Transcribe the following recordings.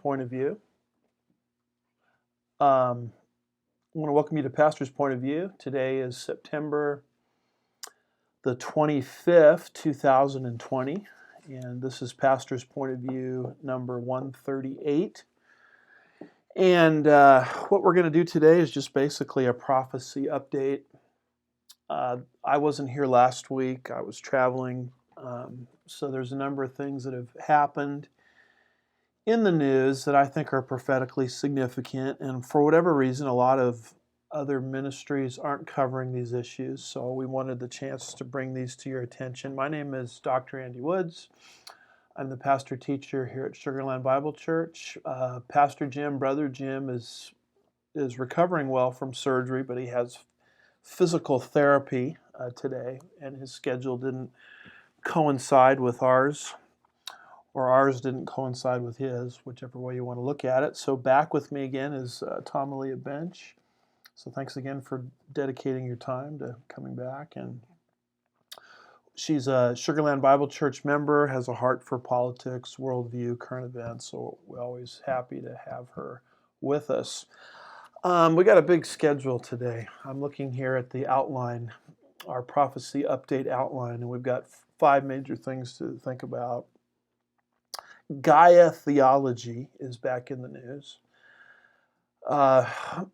Point of View. I want to welcome you to Pastor's Point of View. Today is September the 25th, 2020, and this is Pastor's Point of View number 138. And what we're going to do today is just basically a prophecy update. I wasn't here last week. I was traveling, so there's a number of things that have happened in the news that I think are prophetically significant, and for whatever reason, a lot of other ministries aren't covering these issues, so we wanted the chance to bring these to your attention. My name is Dr. Andy Woods. I'm the pastor-teacher here at Sugarland Bible Church. Pastor Jim, Brother Jim, is recovering well from surgery, but he has physical therapy today, and his schedule didn't coincide with ours, or ours didn't coincide with his, whichever way you want to look at it. So back with me again is Tomalea Bench. So thanks again for dedicating your time to coming back. And she's a Sugarland Bible Church member, has a heart for politics, worldview, current events, so we're always happy to have her with us. We got a big schedule today. I'm looking here at the outline, our prophecy update outline, and we've got 5 major things to think about. Gaia Theology is back in the news.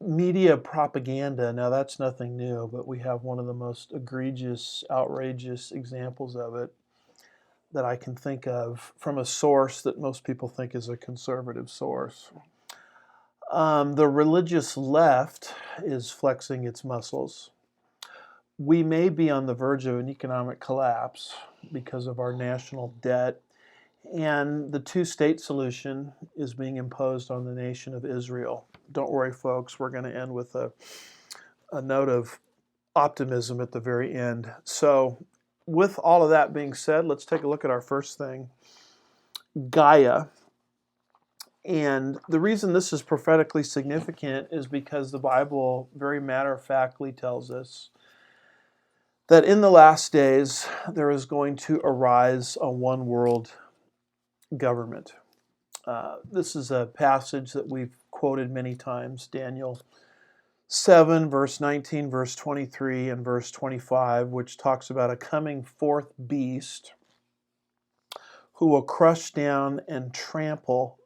Media propaganda, now that's nothing new, but we have one of the most egregious, outrageous examples of it that I can think of from a source that most people think is a conservative source. The religious left is flexing its muscles. We may be on the verge of an economic collapse because of our national debt, and the two-state solution is being imposed on the nation of Israel. Don't worry, folks, we're going to end with a note of optimism at the very end. So with all of that being said, let's take a look at our first thing, Gaia. And the reason this is prophetically significant is because the Bible very matter-of-factly tells us that in the last days there is going to arise a one-world government. This is a passage that we've quoted many times, Daniel 7, verse 19, verse 23, and verse 25, which talks about a coming forth beast who will crush down and trample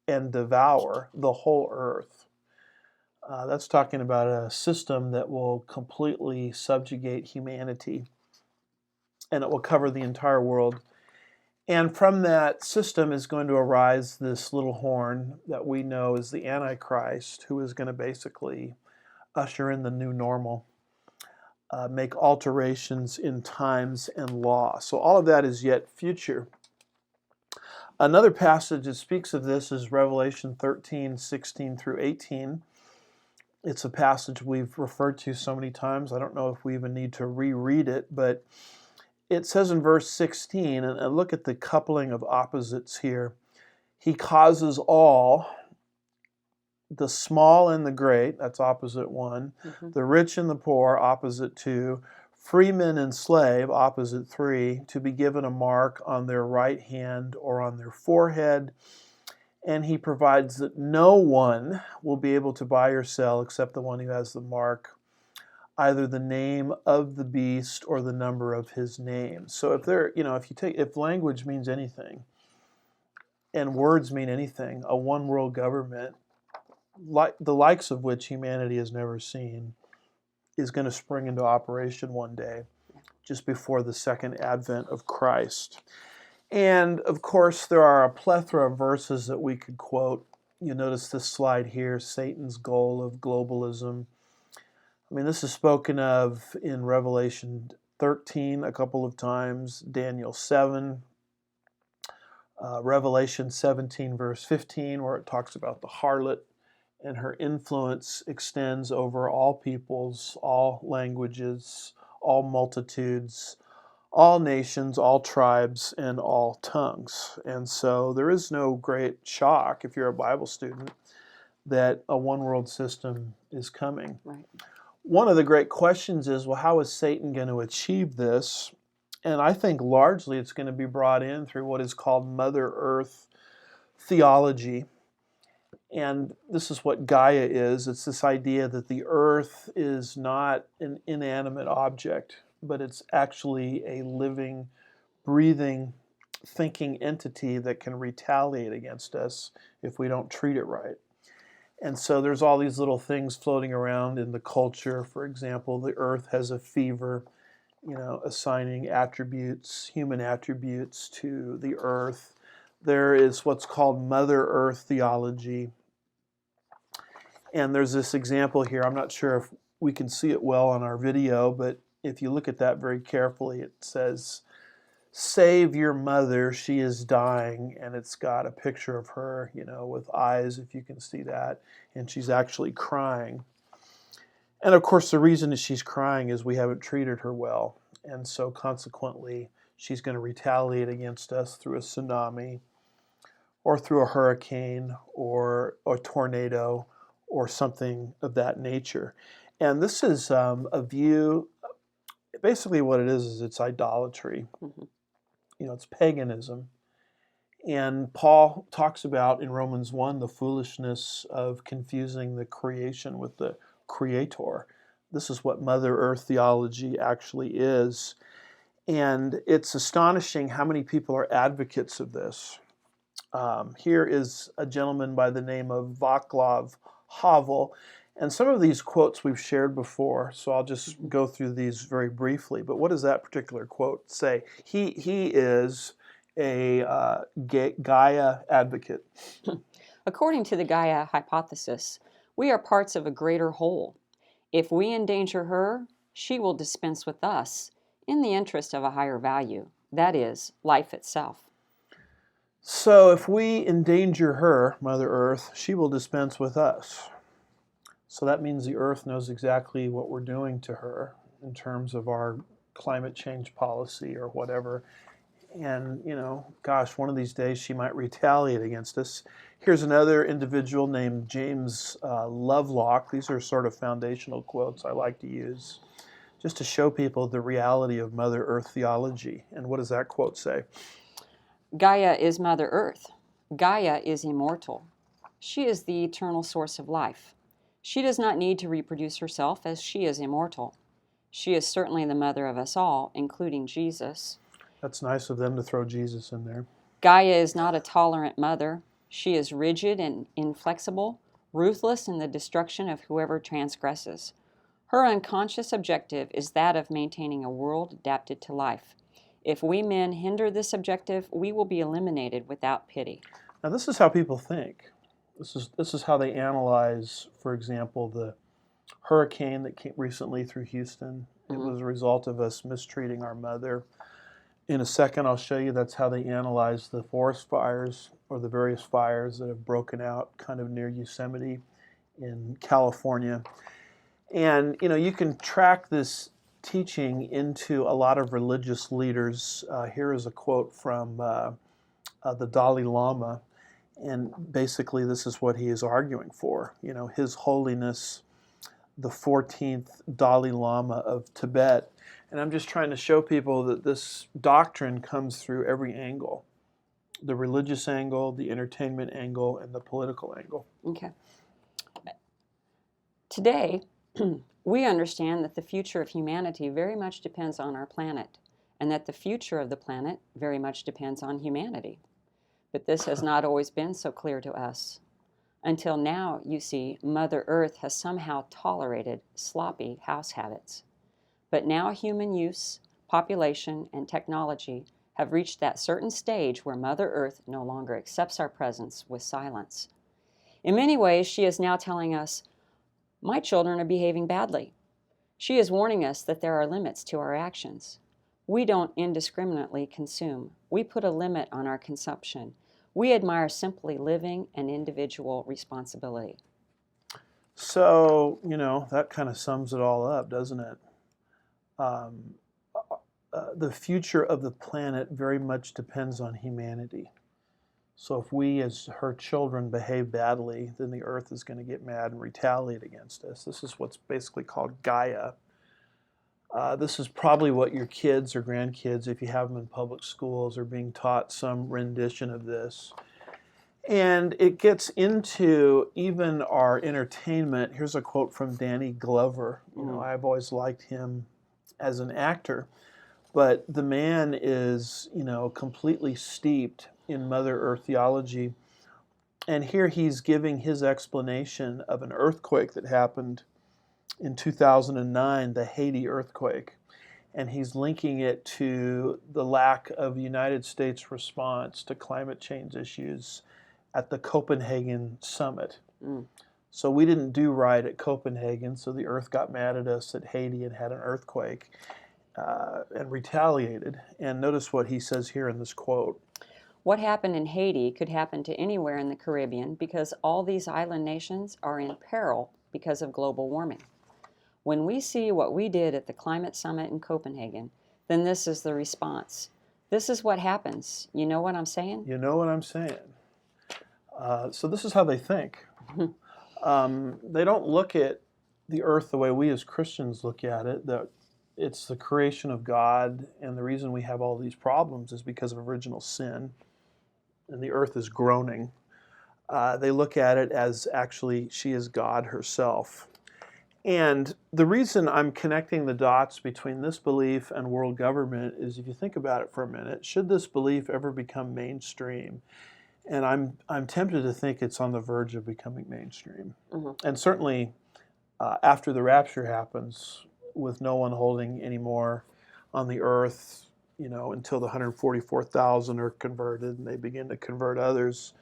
and devour the whole earth. That's talking about a system that will completely subjugate humanity, and it will cover the entire world. And from that system is going to arise this little horn that we know is the Antichrist, who is going to basically usher in the new normal, make alterations in times and law. So all of that is yet future. Another passage that speaks of this is Revelation 13, 16 through 18. It's a passage we've referred to so many times, I don't know if we even need to reread it, but it says in verse 16, and look at the coupling of opposites here. He causes all, the small and the great, that's opposite 1, the rich and the poor, opposite 2, freemen and slave, opposite 3, to be given a mark on their right hand or on their forehead. And he provides that no one will be able to buy or sell except the one who has the mark, either the name of the beast or the number of his name. So if language means anything and words mean anything, a one world government, like the likes of which humanity has never seen, is going to spring into operation one day, just before the second advent of Christ. And of course, there are a plethora of verses that we could quote. You notice this slide here, Satan's goal of globalism. I mean, this is spoken of in Revelation 13 a couple of times, Daniel 7, Revelation 17, verse 15, where it talks about the harlot, and her influence extends over all peoples, all languages, all multitudes, all nations, all tribes, and all tongues. And so there is no great shock, if you're a Bible student, that a one-world system is coming. Right. One of the great questions is, well, how is Satan going to achieve this? And I think largely it's going to be brought in through what is called Mother Earth theology. And this is what Gaia is. It's this idea that the earth is not an inanimate object, but it's actually a living, breathing, thinking entity that can retaliate against us if we don't treat it right. And so there's all these little things floating around in the culture. For example, the earth has a fever, assigning attributes, human attributes to the earth. There is what's called Mother Earth theology. And there's this example here. I'm not sure if we can see it well on our video, but if you look at that very carefully, it says, "Save your mother, she is dying," and it's got a picture of her, with eyes, if you can see that, and she's actually crying. And of course, the reason that she's crying is we haven't treated her well, and so consequently, she's going to retaliate against us through a tsunami, or through a hurricane, or a tornado, or something of that nature. And this is a view, basically what it is it's idolatry. It's paganism. And Paul talks about in Romans 1 the foolishness of confusing the creation with the creator. This is what Mother Earth theology actually is. And it's astonishing how many people are advocates of this. Here is a gentleman by the name of Václav Havel. And some of these quotes we've shared before, so I'll just go through these very briefly. But what does that particular quote say? He is a Gaia advocate. According to the Gaia hypothesis, we are parts of a greater whole. If we endanger her, she will dispense with us in the interest of a higher value, that is, life itself. So if we endanger her, Mother Earth, she will dispense with us. So that means the earth knows exactly what we're doing to her in terms of our climate change policy or whatever. And, gosh, one of these days she might retaliate against us. Here's another individual named James Lovelock. These are sort of foundational quotes I like to use just to show people the reality of Mother Earth theology. And what does that quote say? Gaia is Mother Earth. Gaia is immortal. She is the eternal source of life. She does not need to reproduce herself as she is immortal. She is certainly the mother of us all, including Jesus. That's nice of them to throw Jesus in there. Gaia is not a tolerant mother. She is rigid and inflexible, ruthless in the destruction of whoever transgresses. Her unconscious objective is that of maintaining a world adapted to life. If we men hinder this objective, we will be eliminated without pity. Now, this is how people think. This is how they analyze, for example, the hurricane that came recently through Houston. It was a result of us mistreating our mother. In a second, I'll show you that's how they analyze the forest fires or the various fires that have broken out kind of near Yosemite in California. And, you can track this teaching into a lot of religious leaders. Here is a quote from the Dalai Lama. And basically, this is what he is arguing for. His Holiness, the 14th Dalai Lama of Tibet. And I'm just trying to show people that this doctrine comes through every angle. The religious angle, the entertainment angle, and the political angle. Okay. Today, we understand that the future of humanity very much depends on our planet, and that the future of the planet very much depends on humanity. But this has not always been so clear to us. Until now, you see, Mother Earth has somehow tolerated sloppy house habits. But now human use, population, and technology have reached that certain stage where Mother Earth no longer accepts our presence with silence. In many ways, she is now telling us, my children are behaving badly. She is warning us that there are limits to our actions. We don't indiscriminately consume. We put a limit on our consumption. We admire simply living and individual responsibility. So, that kind of sums it all up, doesn't it? The future of the planet very much depends on humanity. So if we as her children behave badly, then the earth is going to get mad and retaliate against us. This is what's basically called Gaia. This is probably what your kids or grandkids, if you have them in public schools, are being taught some rendition of this. And it gets into even our entertainment. Here's a quote from Danny Glover. I've always liked him as an actor, but the man is, completely steeped in Mother Earth theology. And here he's giving his explanation of an earthquake that happened in 2009, the Haiti earthquake. And he's linking it to the lack of United States response to climate change issues at the Copenhagen summit. So we didn't do right at Copenhagen, so the earth got mad at us at Haiti and had an earthquake and retaliated. And notice what he says here in this quote. What happened in Haiti could happen to anywhere in the Caribbean because all these island nations are in peril because of global warming. When we see what we did at the climate summit in Copenhagen, then this is the response. This is what happens. You know what I'm saying? You know what I'm saying. So this is how they think. They don't look at the earth the way we as Christians look at it, that it's the creation of God, and the reason we have all these problems is because of original sin, and the earth is groaning. They look at it as actually she is God herself. And the reason I'm connecting the dots between this belief and world government is, if you think about it for a minute, should this belief ever become mainstream? And I'm tempted to think it's on the verge of becoming mainstream. And certainly after the rapture happens, with no one holding any more on the earth, until the 144,000 are converted and they begin to convert others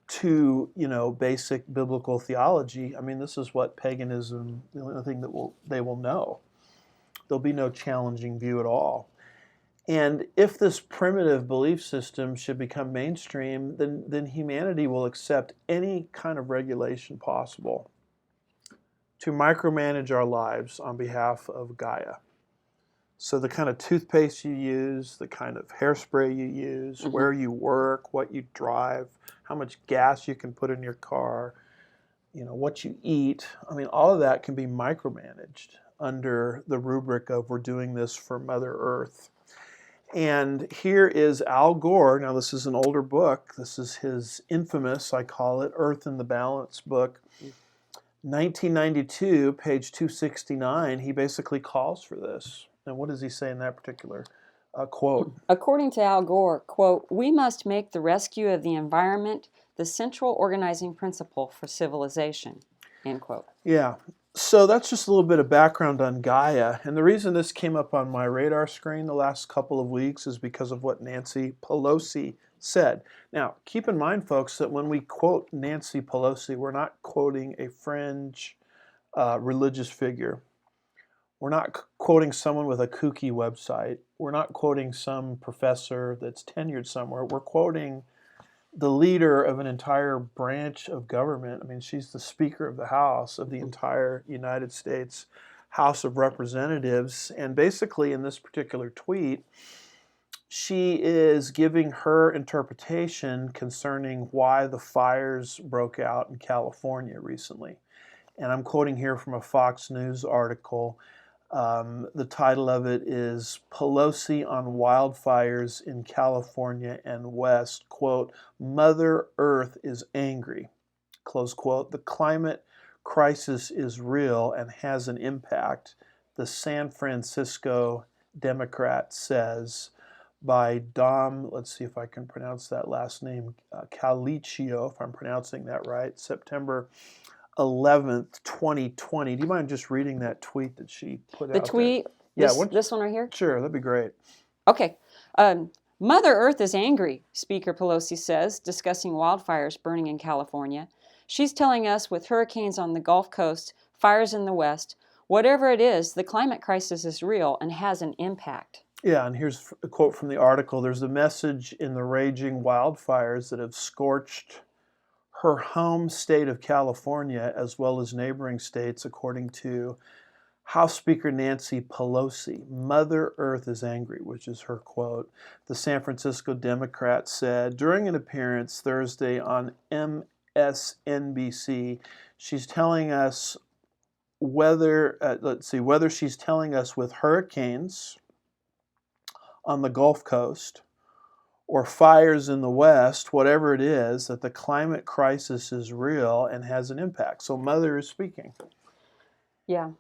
to, basic biblical theology. I mean, this is what paganism, the only thing that they will know. There'll be no challenging view at all. And if this primitive belief system should become mainstream, then humanity will accept any kind of regulation possible to micromanage our lives on behalf of Gaia. So the kind of toothpaste you use, the kind of hairspray you use, where you work, what you drive, how much gas you can put in your car, what you eat. I mean, all of that can be micromanaged under the rubric of we're doing this for Mother Earth. And here is Al Gore. Now, this is an older book. This is his infamous, I call it, Earth in the Balance book. 1992, page 269, he basically calls for this. And what does he say in that particular quote? According to Al Gore, quote, "We must make the rescue of the environment the central organizing principle for civilization," end quote. Yeah. So that's just a little bit of background on Gaia. And the reason this came up on my radar screen the last couple of weeks is because of what Nancy Pelosi said. Now, keep in mind, folks, that when we quote Nancy Pelosi, we're not quoting a fringe religious figure. We're not quoting someone with a kooky website. We're not quoting some professor that's tenured somewhere. We're quoting the leader of an entire branch of government. I mean, she's the Speaker of the House of the entire United States House of Representatives. And basically, in this particular tweet, she is giving her interpretation concerning why the fires broke out in California recently. And I'm quoting here from a Fox News article. The title of it is Pelosi on Wildfires in California and West, quote, "Mother Earth is angry," close quote. "The climate crisis is real and has an impact," the San Francisco Democrat says, by let's see if I can pronounce that last name, Calicchio, if I'm pronouncing that right, September 11th, 2020. Do you mind just reading that tweet that she put out The tweet, there? this one right here? Sure, that'd be great. Okay. Mother Earth is angry, Speaker Pelosi says, discussing wildfires burning in California. She's telling us with hurricanes on the Gulf Coast, fires in the West, whatever it is, the climate crisis is real and has an impact. Yeah, and here's a quote from the article. "There's a message in the raging wildfires that have scorched her home state of California as well as neighboring states, according to House Speaker Nancy Pelosi. Mother Earth is angry," which is her quote. The San Francisco Democrat said during an appearance Thursday on MSNBC, she's telling us whether she's telling us with hurricanes on the Gulf Coast, or fires in the West, whatever it is, that the climate crisis is real and has an impact. So Mother is speaking. Yeah.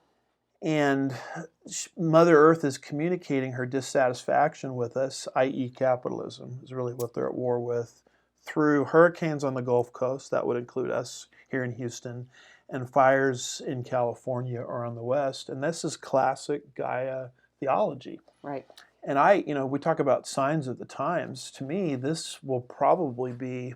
And Mother Earth is communicating her dissatisfaction with us, i.e. capitalism, is really what they're at war with, through hurricanes on the Gulf Coast, that would include us here in Houston, and fires in California or on the West. And this is classic Gaia theology. Right. And we talk about signs of the times. To me, this will probably be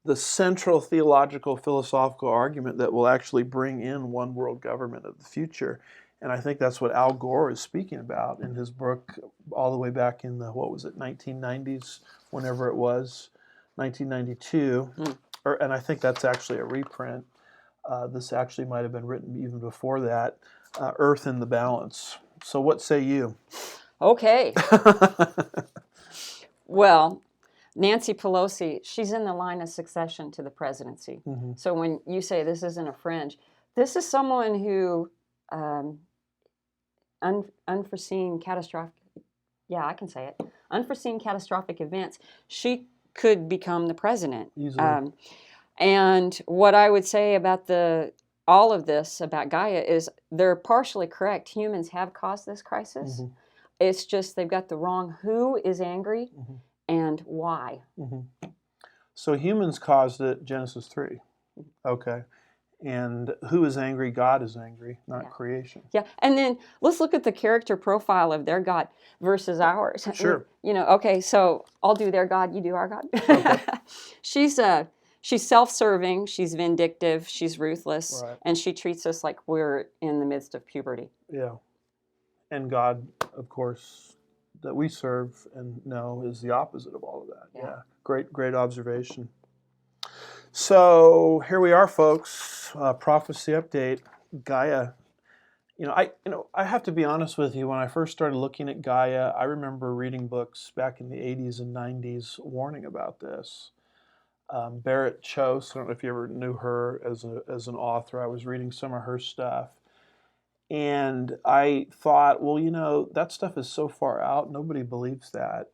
the central theological, philosophical argument that will actually bring in one world government of the future. And I think that's what Al Gore is speaking about in his book all the way back in the, 1990s, whenever it was, 1992. And I think that's actually a reprint. This actually might have been written even before that, Earth in the Balance. So what say you? Okay. Well, Nancy Pelosi, she's in the line of succession to the presidency. Mm-hmm. So when you say this isn't a fringe, this is someone who unforeseen catastrophic, unforeseen catastrophic events, she could become the president. Easily. And what I would say about all of this about Gaia is they're partially correct. Humans have caused this crisis. Mm-hmm. It's just they've got the wrong who is angry Mm-hmm. and why. Mm-hmm. So humans caused it, Genesis 3. Okay. And who is angry? God is angry, not creation. Yeah. And then let's look at the character profile of their God versus ours. Sure. Okay, so I'll do their God, you do our God. Okay. She's self-serving, she's vindictive, she's ruthless, Right. and she treats us like we're in the midst of puberty. Yeah. And God, of course, that we serve and know is the opposite of all of that. Yeah. Great observation. So here we are, folks. Prophecy update. Gaia. I have to be honest with you. When I first started looking at Gaia, I remember reading books back in the 80s and 90s warning about this. Barrett Chose, I don't know if you ever knew her as an author. I was reading some of her stuff. And I thought, well, that stuff is so far out, nobody believes that.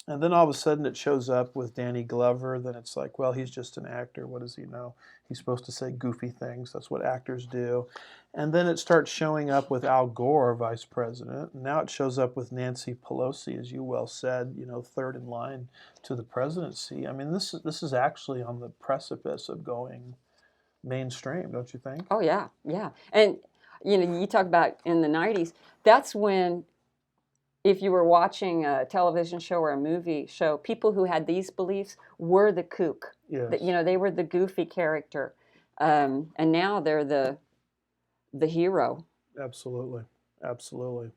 And then all of a sudden it shows up with Danny Glover. Then it's like, well, he's just an actor. What does he know? He's supposed to say goofy things. That's what actors do. And then it starts showing up with Al Gore, vice president. And now it shows up with Nancy Pelosi, as you well said, third in line to the presidency. I mean, this is actually on the precipice of going mainstream, don't you think? Oh, yeah, yeah. And, you talk about in the 90s, that's when, if you were watching a television show or a movie show, people who had these beliefs were the kook. Yes. They were the goofy character. And now they're the hero. Absolutely. Absolutely.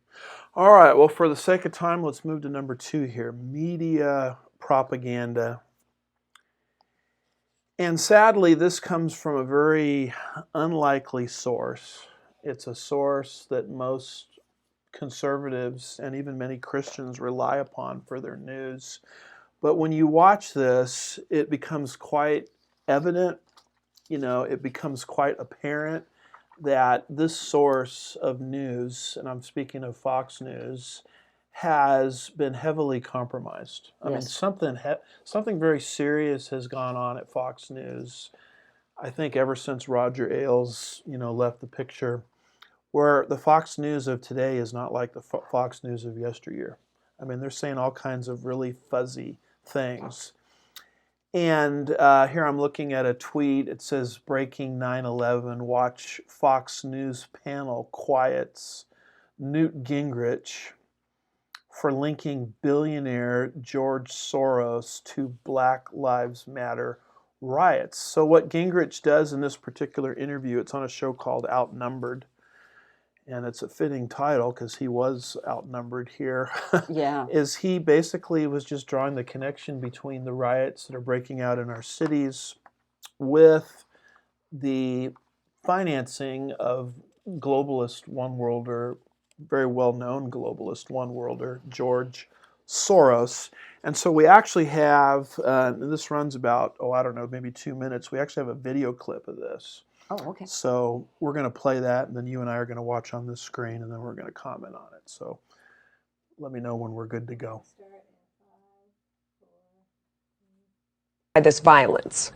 All right. Well, for the sake of time, let's move to number 2 here. Media propaganda. And sadly, this comes from a very unlikely source. It's a source that most conservatives and even many Christians rely upon for their news. But when you watch this, it becomes quite evident, it becomes quite apparent that this source of news, and I'm speaking of Fox News, has been heavily compromised. I mean, something very serious has gone on at Fox News, I think ever since Roger Ailes, left the picture, where the Fox News of today is not like the Fox News of yesteryear. I mean, they're saying all kinds of really fuzzy things. And here I'm looking at a tweet. It says, breaking 9/11, watch Fox News panel quiets Newt Gingrich for linking billionaire George Soros to Black Lives Matter riots. So what Gingrich does in this particular interview, it's on a show called Outnumbered. And it's a fitting title because he was outnumbered here. Yeah. Is he basically was just drawing the connection between the riots that are breaking out in our cities with the financing of globalist one-worlder, very well-known globalist one-worlder, George Soros. And so we actually have, and this runs about, maybe 2 minutes. We actually have a video clip of this. Oh, okay. So we're going to play that, and then you and I are going to watch on this screen, and then we're going to comment on it. So let me know when we're good to go. this violence.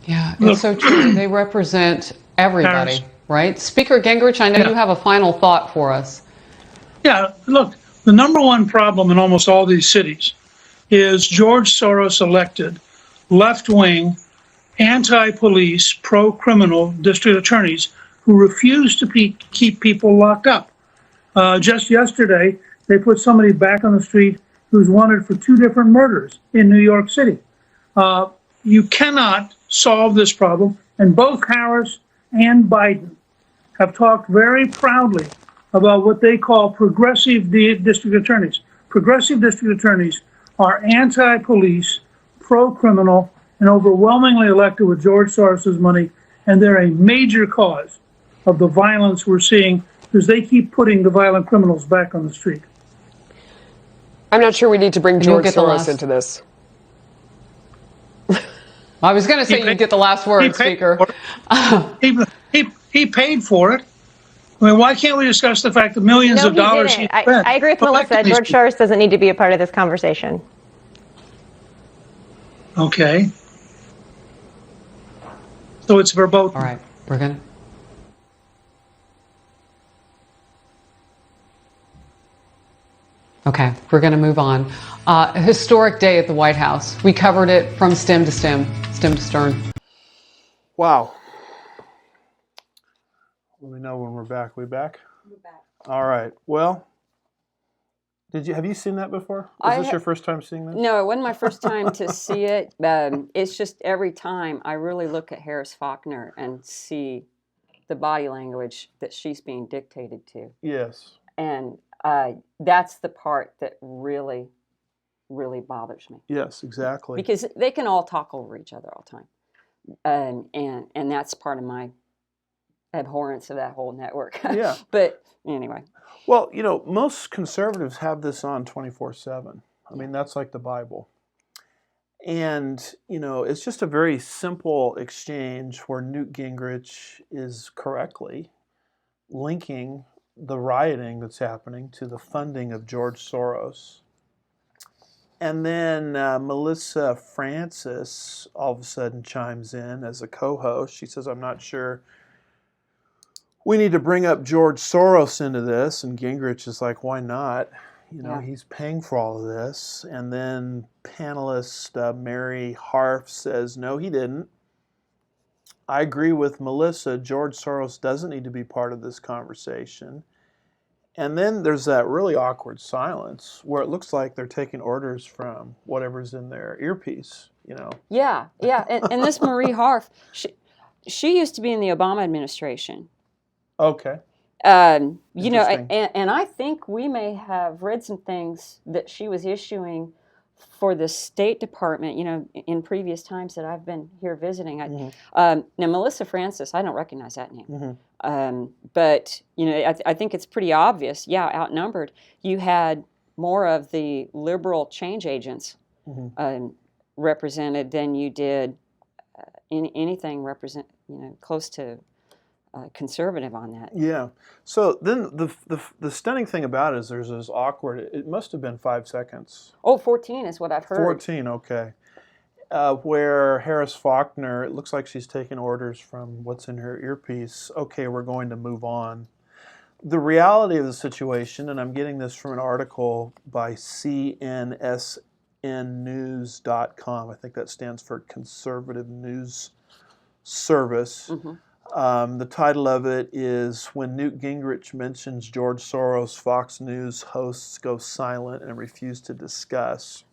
Yeah, it's so true. They represent everybody, right? Speaker Gingrich, I know you have a final thought for us. Yeah, look, the number one problem in almost all these cities is George Soros elected left-wing, anti-police, pro-criminal district attorneys who refuse to keep people locked up. Just yesterday, they put somebody back on the street who's wanted for 2 different murders in New York City. You cannot solve this problem, and both Harris and Biden have talked very proudly about what they call progressive district attorneys. Progressive district attorneys are anti-police, pro-criminal, and overwhelmingly elected with George Soros's money, and they're a major cause of the violence we're seeing because they keep putting the violent criminals back on the street. I'm not sure we need to bring George Soros into this. I was going to say you get the last word, Speaker. He paid for it. I mean, why can't we discuss the fact that millions of dollars he spent? I agree with Melissa. George Soros doesn't need to be a part of this conversation. Okay. So it's verboten. All right, we're going to. Okay, we're going to move on. A historic day at the White House. We covered it from stem to stern. Wow. Let me know when we're back. We back? We're back. All right. Well, have you seen that before? Is this your first time seeing this? No, it wasn't my first time to see it. It's just every time I really look at Harris Faulkner and see the body language that she's being dictated to. Yes. And that's the part that really, really bothers me. Yes, exactly. Because they can all talk over each other all the time. And that's part of my abhorrence of that whole network. Yeah. But anyway. Well, most conservatives have this on 24/7. I mean, that's like the Bible. And, it's just a very simple exchange where Newt Gingrich is correctly linking the rioting that's happening to the funding of George Soros. And then Melissa Francis all of a sudden chimes in as a co-host. She says, I'm not sure we need to bring up George Soros into this. And Gingrich is like, why not? He's paying for all of this. And then panelist Mary Harf says, no, he didn't. I agree with Melissa. George Soros doesn't need to be part of this conversation. And then there's that really awkward silence where it looks like they're taking orders from whatever's in their earpiece, Yeah. And this Marie Harf, she used to be in the Obama administration. Okay. And I think we may have read some things that she was issuing for the State Department, in previous times that I've been here visiting. Now, Melissa Francis, I don't recognize that name. But, I think it's pretty obvious, outnumbered. You had more of the liberal change agents represented than you did anything close to conservative on that. Yeah. So then the stunning thing about it is there's this awkward, it must have been 5 seconds. Oh, 14 is what I've heard. 14, okay. Where Harris Faulkner, it looks like she's taking orders from what's in her earpiece. Okay, we're going to move on. The reality of the situation, and I'm getting this from an article by cnsnnews.com. I think that stands for Conservative News Service. The title of it is When Newt Gingrich Mentions George Soros, Fox News Hosts Go Silent and Refuse to Discuss.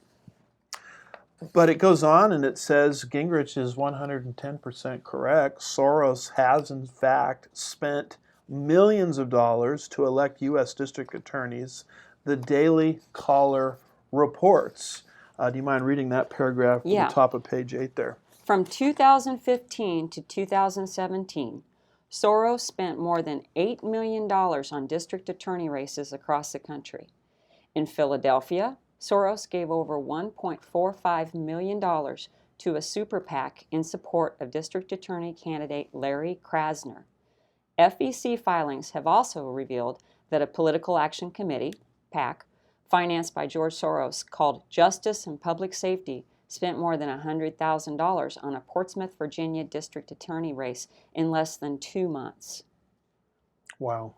But it goes on and it says Gingrich is 110% correct. Soros has, in fact, spent millions of dollars to elect U.S. district attorneys. The Daily Caller reports. Do you mind reading that paragraph at the top of page 8 there? From 2015 to 2017, Soros spent more than $8 million on district attorney races across the country. In Philadelphia, Soros gave over $1.45 million to a super PAC in support of district attorney candidate Larry Krasner. FEC filings have also revealed that a political action committee, PAC, financed by George Soros called Justice and Public Safety spent more than $100,000 on a Portsmouth, Virginia district attorney race in less than 2 months. Wow.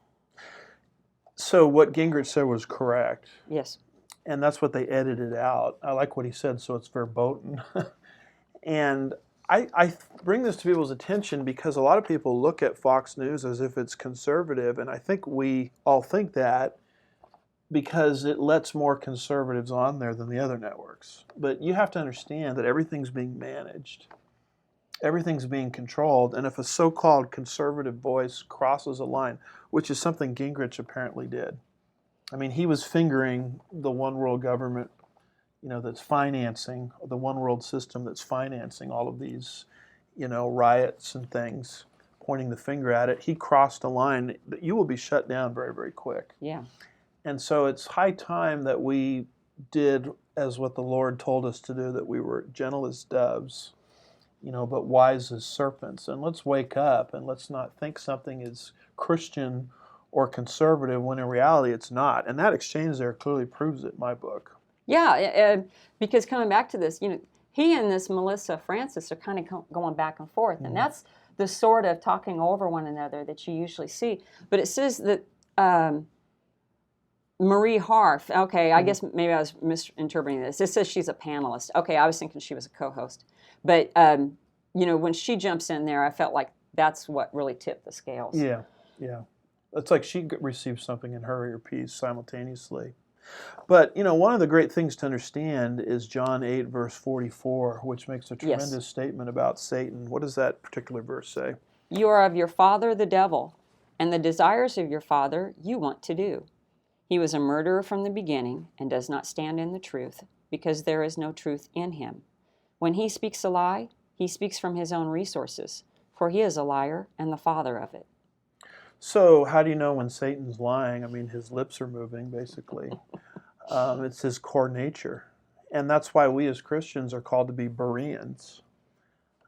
So what Gingrich said was correct. Yes. And that's what they edited out. I like what he said, so it's verboten. And I bring this to people's attention because a lot of people look at Fox News as if it's conservative, and I think we all think that because it lets more conservatives on there than the other networks. But you have to understand that everything's being managed. Everything's being controlled, and if a so-called conservative voice crosses a line, which is something Gingrich apparently did. I mean, he was fingering the one world government, that's financing, the one world system that's financing all of these, riots and things, pointing the finger at it. He crossed a line that you will be shut down very, very quick. Yeah. And so it's high time that we did as what the Lord told us to do, that we were gentle as doves, but wise as serpents. And let's wake up and let's not think something is Christian or conservative when in reality it's not. And that exchange there clearly proves it in my book. Yeah, because coming back to this, he and this Melissa Francis are kind of going back and forth. And that's the sort of talking over one another that you usually see. But it says that Marie Harf, okay, I guess maybe I was misinterpreting this. It says she's a panelist. Okay, I was thinking she was a co-host. But, when she jumps in there, I felt like that's what really tipped the scales. Yeah. It's like she received something in her earpiece simultaneously. But, one of the great things to understand is John 8, verse 44, which makes a tremendous statement about Satan. What does that particular verse say? You are of your father, the devil, and the desires of your father you want to do. He was a murderer from the beginning and does not stand in the truth, because there is no truth in him. When he speaks a lie, he speaks from his own resources, for he is a liar and the father of it. So how do you know when Satan's lying? I mean, his lips are moving, basically. It's his core nature. And that's why we as Christians are called to be Bereans,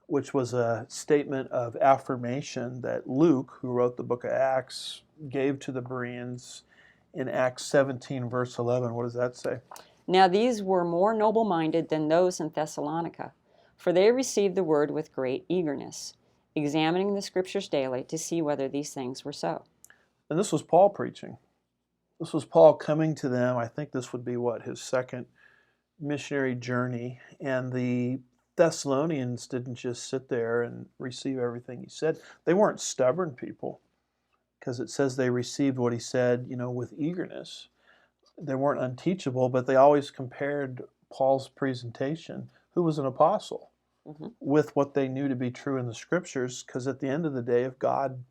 which was a statement of affirmation that Luke, who wrote the book of Acts, gave to the Bereans in Acts 17, verse 11. What does that say? Now these were more noble-minded than those in Thessalonica, for they received the word with great eagerness, examining the scriptures daily to see whether these things were so. And this was Paul preaching. This was Paul coming to them. I think this would be his second missionary journey. And the Thessalonians didn't just sit there and receive everything he said. They weren't stubborn people, because it says they received what he said, with eagerness. They weren't unteachable, but they always compared Paul's presentation, who was an apostle, with what they knew to be true in the scriptures, because at the end of the day, if God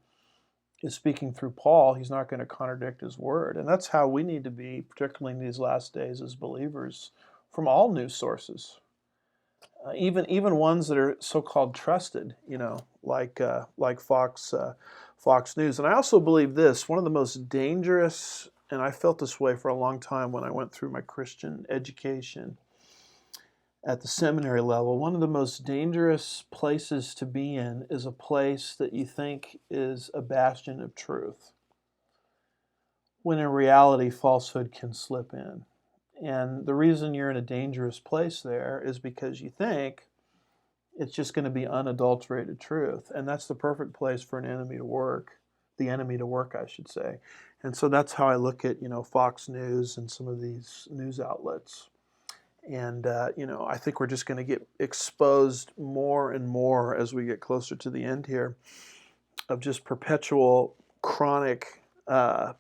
is speaking through Paul, he's not going to contradict his word. And that's how we need to be, particularly in these last days as believers, from all news sources, even ones that are so-called trusted, like Fox News. And I also believe this, one of the most dangerous, and I felt this way for a long time when I went through my Christian education at the seminary level, one of the most dangerous places to be in is a place that you think is a bastion of truth, when in reality falsehood can slip in. And the reason you're in a dangerous place there is because you think it's just going to be unadulterated truth. And that's the perfect place for an enemy to work, I should say. And so that's how I look at, Fox News and some of these news outlets. And, I think we're just going to get exposed more and more as we get closer to the end here of just perpetual, chronic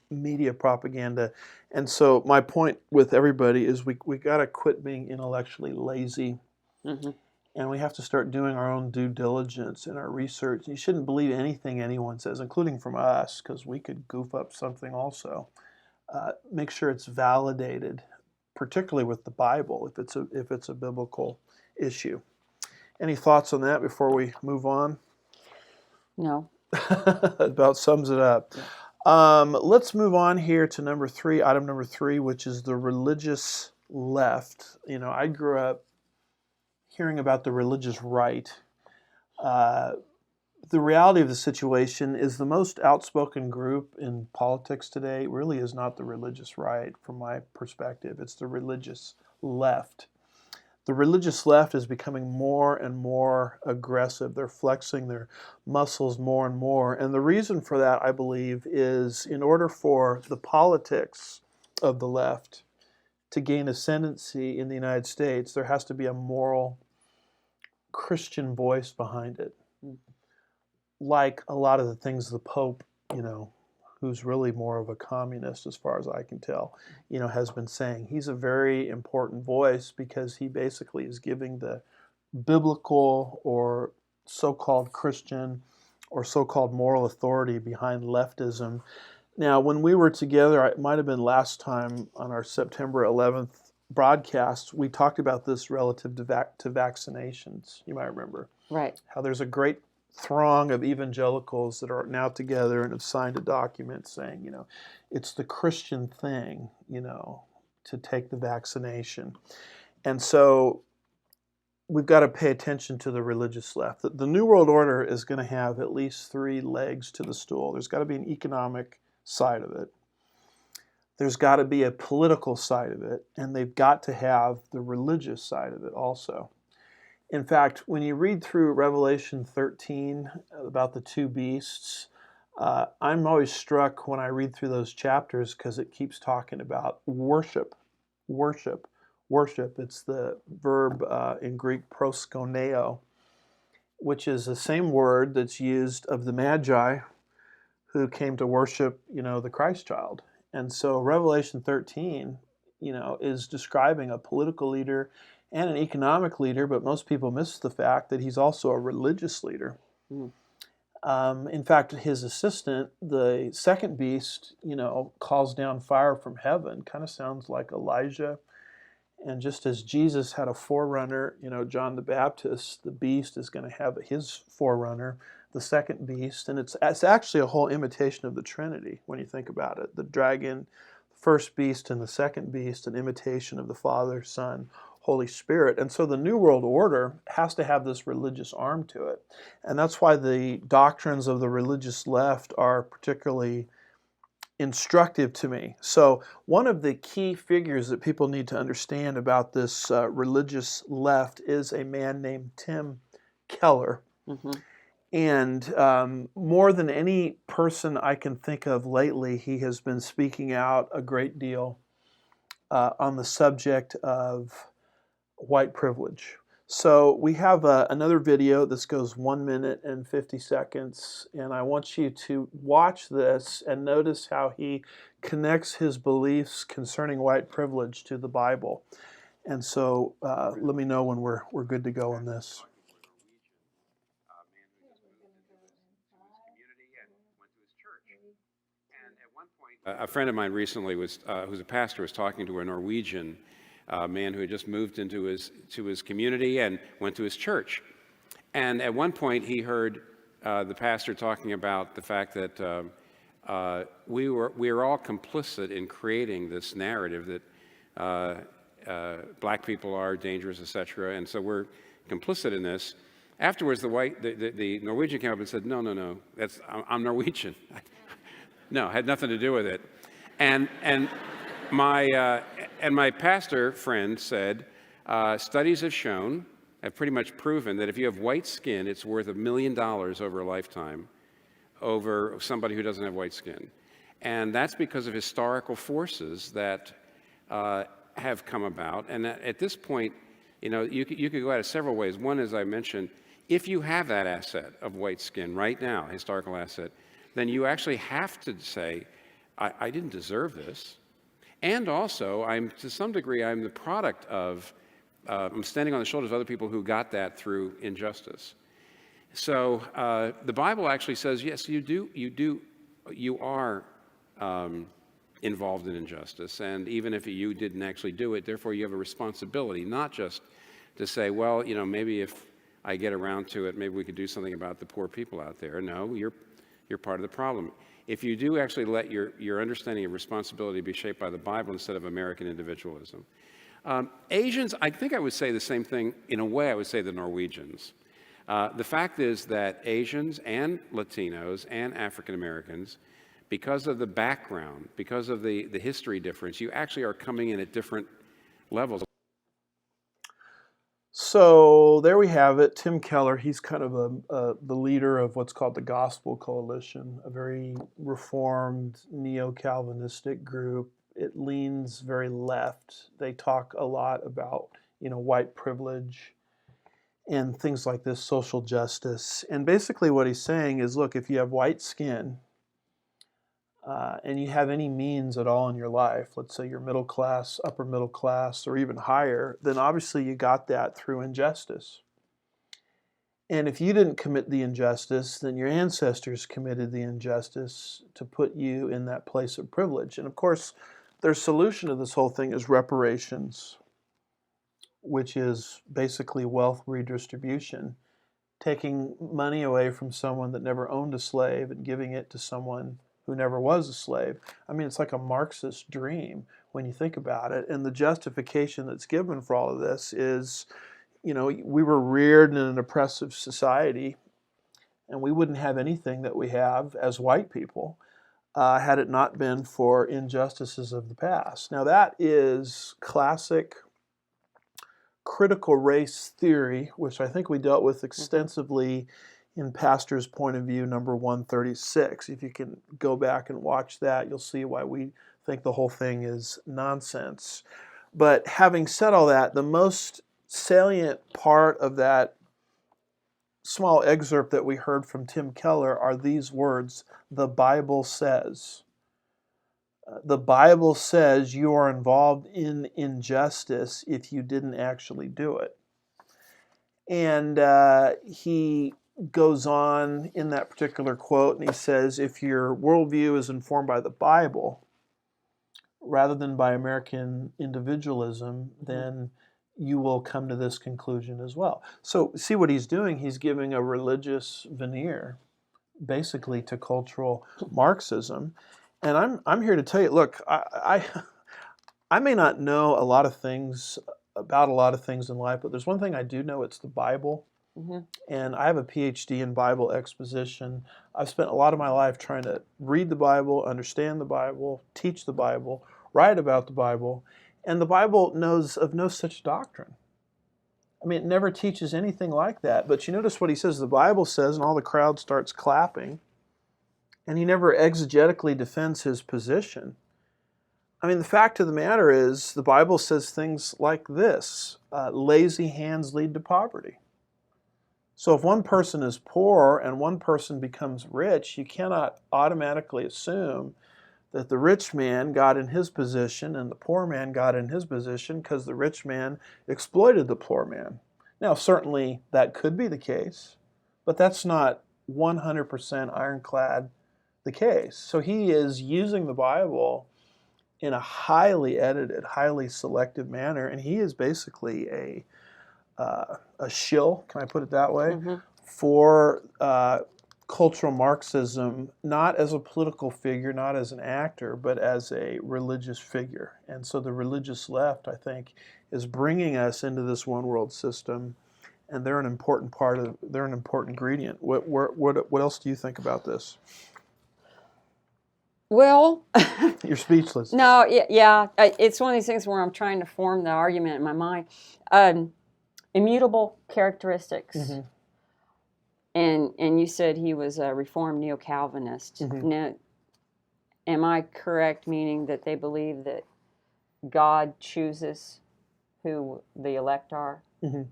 media propaganda. And so my point with everybody is we got to quit being intellectually lazy. And we have to start doing our own due diligence in our research. You shouldn't believe anything anyone says, including from us, because we could goof up something also. Make sure it's validated, particularly with the Bible, if it's a biblical issue. Any thoughts on that before we move on? No. About sums it up. Let's move on here to item number three, which is the religious left. I grew up hearing about the religious right. The reality of the situation is the most outspoken group in politics today really is not the religious right, from my perspective. It's the religious left. the religious left is becoming more and more aggressive. They're flexing their muscles more and more. And the reason for that, I believe, is in order for the politics of the left to gain ascendancy in the United States, there has to be a moral Christian voice behind it. Like a lot of the things the Pope, who's really more of a communist as far as I can tell, has been saying. He's a very important voice because he basically is giving the biblical or so-called Christian or so-called moral authority behind leftism. Now, when we were together, it might have been last time on our September 11th broadcast, we talked about this relative to vaccinations. You might remember. Right. How there's a great throng of evangelicals that are now together and have signed a document saying, it's the Christian thing, to take the vaccination. And so we've got to pay attention to the religious left. The New World Order is going to have at least 3 legs to the stool. There's got to be an economic side of it. There's got to be a political side of it, and they've got to have the religious side of it also. In fact, when you read through Revelation 13 about the 2 beasts, I'm always struck when I read through those chapters because it keeps talking about worship. Worship. It's the verb in Greek proskuneo, which is the same word that's used of the Magi who came to worship, the Christ child. And so Revelation 13, is describing a political leader and an economic leader, but most people miss the fact that he's also a religious leader. In fact, his assistant, the second beast, calls down fire from heaven. Kind of sounds like Elijah. And just as Jesus had a forerunner, John the Baptist, the beast is going to have his forerunner, the second beast. And it's actually a whole imitation of the Trinity when you think about it. The dragon, first beast, and the second beast, an imitation of the Father, Son, Holy Spirit. And so the New World Order has to have this religious arm to it. And that's why the doctrines of the religious left are particularly instructive to me. So one of the key figures that people need to understand about this religious left is a man named Tim Keller. Mm-hmm. And more than any person I can think of lately, he has been speaking out a great deal on the subject of white privilege. So we have another video. This goes 1 minute and 50 seconds, and I want you to watch this and notice how he connects his beliefs concerning white privilege to the Bible. And so let me know when we're good to go on this. A friend of mine recently who's a pastor, was talking to a Norwegian man who had just moved into his community and went to his church. And at one point he heard the pastor talking about the fact that we were all complicit in creating this narrative that black people are dangerous, etc. And so we're complicit in this. Afterwards, the Norwegian came up and said, "No, I'm Norwegian." No, it had nothing to do with it. And my pastor friend said, studies have pretty much proven that if you have white skin, it's worth $1 million over a lifetime over somebody who doesn't have white skin. And that's because of historical forces that have come about. And at this point, you could go at it several ways. One, as I mentioned, if you have that asset of white skin right now, historical asset, then you actually have to say, I didn't deserve this. And also, to some degree, I'm the product of, I'm standing on the shoulders of other people who got that through injustice. So the Bible actually says, yes, you are involved in injustice. And even if you didn't actually do it, therefore you have a responsibility, not just to say, well, maybe if I get around to it, maybe we could do something about the poor people out there. No, you're part of the problem. If you do actually let your understanding of responsibility be shaped by the Bible instead of American individualism. Asians, I think I would say the same thing, in a way I would say the Norwegians. The fact is that Asians and Latinos and African Americans, because of the background, because of the history difference, you actually are coming in at different levels. So there we have it. Tim Keller, he's kind of the leader of what's called the Gospel Coalition, a very reformed neo-Calvinistic group. It leans very left. They talk a lot about, white privilege and things like this, social justice. And basically what he's saying is, look, if you have white skin and you have any means at all in your life, let's say you're middle class, upper middle class, or even higher, then obviously you got that through injustice. And if you didn't commit the injustice, then your ancestors committed the injustice to put you in that place of privilege. And of course, their solution to this whole thing is reparations, which is basically wealth redistribution, taking money away from someone that never owned a slave and giving it to someone who never was a slave. I mean, it's like a Marxist dream when you think about it. And the justification that's given for all of this is, we were reared in an oppressive society, and we wouldn't have anything that we have as white people had it not been for injustices of the past. Now, that is classic critical race theory, which I think we dealt with extensively in Pastor's Point of View number 136. If you can go back and watch that, you'll see why we think the whole thing is nonsense. But having said all that, the most salient part of that small excerpt that we heard from Tim Keller are these words: the Bible says. The Bible says you are involved in injustice if you didn't actually do it. And he goes on in that particular quote, and he says, if your worldview is informed by the Bible rather than by American individualism, then you will come to this conclusion as well. So see what he's doing? He's giving a religious veneer basically to cultural Marxism. And I'm here to tell you, look, I may not know a lot of things about a lot of things in life, but there's one thing I do know: it's the Bible. Mm-hmm. And I have a PhD in Bible Exposition. I've spent a lot of my life trying to read the Bible, understand the Bible, teach the Bible, write about the Bible, and the Bible knows of no such doctrine. I mean, it never teaches anything like that. But you notice what he says, the Bible says, and all the crowd starts clapping, and he never exegetically defends his position. I mean, the fact of the matter is, the Bible says things like this: lazy hands lead to poverty. So if one person is poor and one person becomes rich, you cannot automatically assume that the rich man got in his position and the poor man got in his position because the rich man exploited the poor man. Now, certainly that could be the case, but that's not 100% ironclad the case. So he is using the Bible in a highly edited, highly selective manner, and he is basically a shill, can I put it that way, mm-hmm. for cultural Marxism, not as a political figure, not as an actor, but as a religious figure. And so the religious left, I think, is bringing us into this one world system, and they're an important they're an important ingredient. What else do you think about this? Well, you're speechless. No, yeah, it's one of these things where I'm trying to form the argument in my mind. Immutable characteristics. Mm-hmm. And you said he was a Reformed Neo-Calvinist. Mm-hmm. Now, am I correct, meaning that they believe that God chooses who the elect are? Mm-hmm.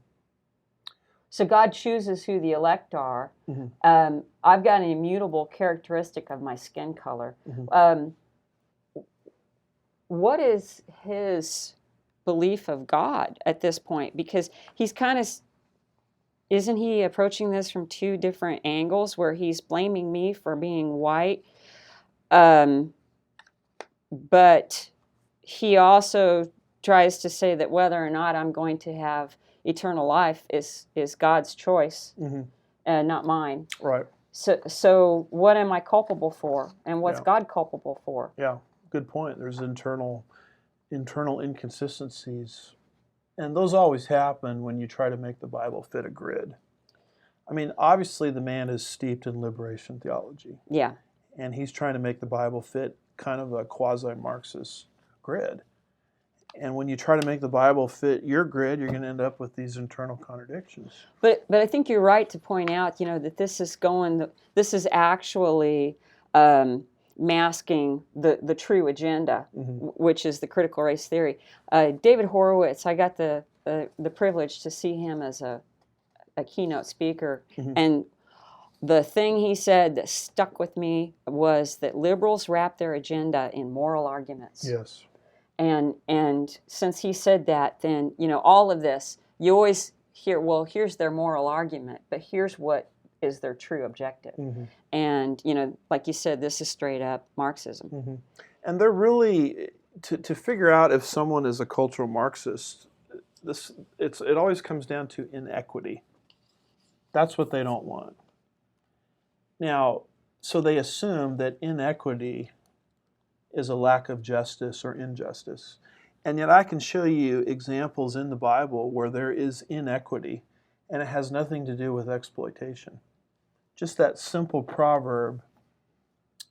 So God chooses who the elect are. Mm-hmm. I've got an immutable characteristic of my skin color. Mm-hmm. What is his belief of God at this point? Because he's kind of, isn't he approaching this from two different angles where he's blaming me for being white, but he also tries to say that whether or not I'm going to have eternal life is God's choice, mm-hmm. and not mine. Right. So what am I culpable for, and what's God culpable for? Yeah, good point. There's internal inconsistencies, and those always happen when you try to make the Bible fit a grid. I mean, obviously the man is steeped in liberation theology. Yeah. And he's trying to make the Bible fit kind of a quasi-Marxist grid. And when you try to make the Bible fit your grid, you're going to end up with these internal contradictions. But I think you're right to point out, that this is actually masking the true agenda, which is the critical race theory. David Horowitz, I got the privilege to see him as a keynote speaker, and the thing he said that stuck with me was that liberals wrap their agenda in moral arguments. Yes. And since he said that, then, all of this, you always hear, well, here's their moral argument, but here's what is their true objective. And, like you said, this is straight up Marxism. And they're really, to figure out if someone is a cultural Marxist, it always comes down to inequity. That's what they don't want. Now, so they assume that inequity is a lack of justice or injustice. And yet I can show you examples in the Bible where there is inequity, and it has nothing to do with exploitation. Just that simple proverb,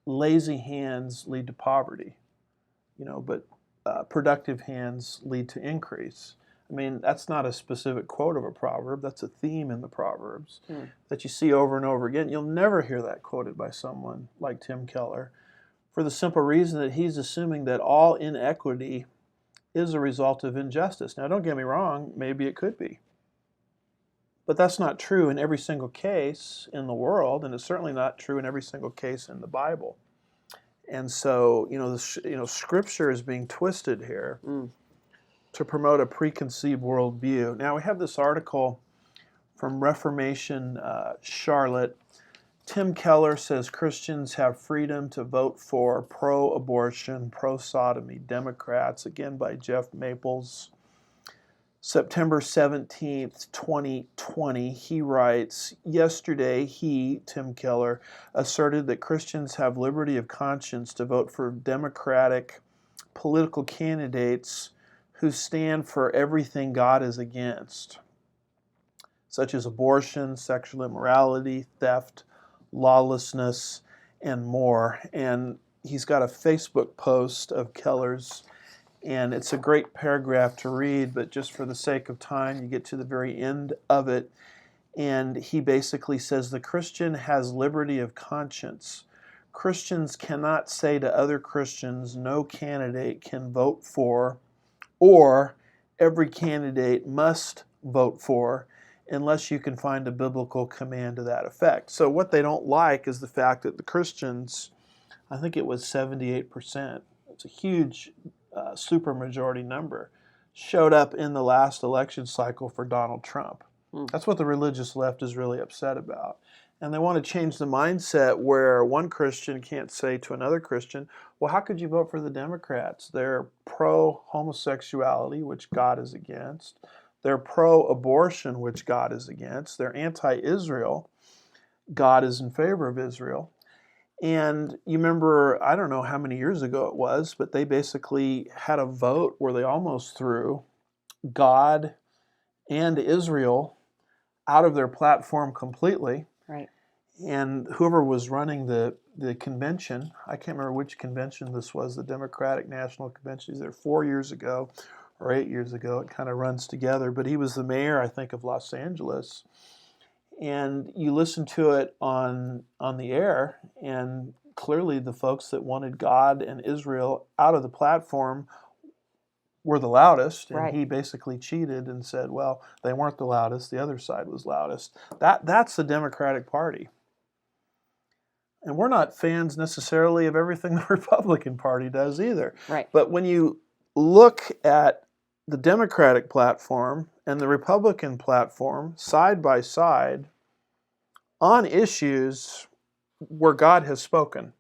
lazy hands lead to poverty, but productive hands lead to increase. I mean, that's not a specific quote of a proverb. That's a theme in the Proverbs that you see over and over again. You'll never hear that quoted by someone like Tim Keller, for the simple reason that he's assuming that all inequity is a result of injustice. Now, don't get me wrong, maybe it could be. But that's not true in every single case in the world, and it's certainly not true in every single case in the Bible. And so, Scripture is being twisted here to promote a preconceived worldview. Now, we have this article from Reformation Charlotte. Tim Keller says Christians have freedom to vote for pro-abortion, pro-sodomy Democrats, again by Jeff Maples. September 17th, 2020, he writes, yesterday he, Tim Keller, asserted that Christians have liberty of conscience to vote for Democratic political candidates who stand for everything God is against, such as abortion, sexual immorality, theft, lawlessness, and more. And he's got a Facebook post of Keller's, and it's a great paragraph to read, but just for the sake of time, you get to the very end of it, and he basically says the Christian has liberty of conscience. Christians cannot say to other Christians, no candidate can vote for, or every candidate must vote for, unless you can find a biblical command to that effect. So what they don't like is the fact that the Christians, I think it was 78%, it's a huge supermajority number, showed up in the last election cycle for Donald Trump. That's what the religious left is really upset about. And they want to change the mindset where one Christian can't say to another Christian, well, how could you vote for the Democrats? They're pro-homosexuality, which God is against. They're pro-abortion, which God is against. They're anti-Israel. God is in favor of Israel. And you remember, I don't know how many years ago it was, but they basically had a vote where they almost threw God and Israel out of their platform completely. Right. And whoever was running the convention, I can't remember which convention this was, the Democratic National Convention, either 4 years ago or 8 years ago, it kind of runs together, but he was the mayor, I think, of Los Angeles. And you listen to it on the air, and clearly the folks that wanted God and Israel out of the platform were the loudest, and he basically cheated and said, well, they weren't the loudest, the other side was loudest. That's the Democratic Party. And we're not fans necessarily of everything the Republican Party does either. Right. But when you look at the Democratic platform and the Republican platform side by side on issues where God has spoken,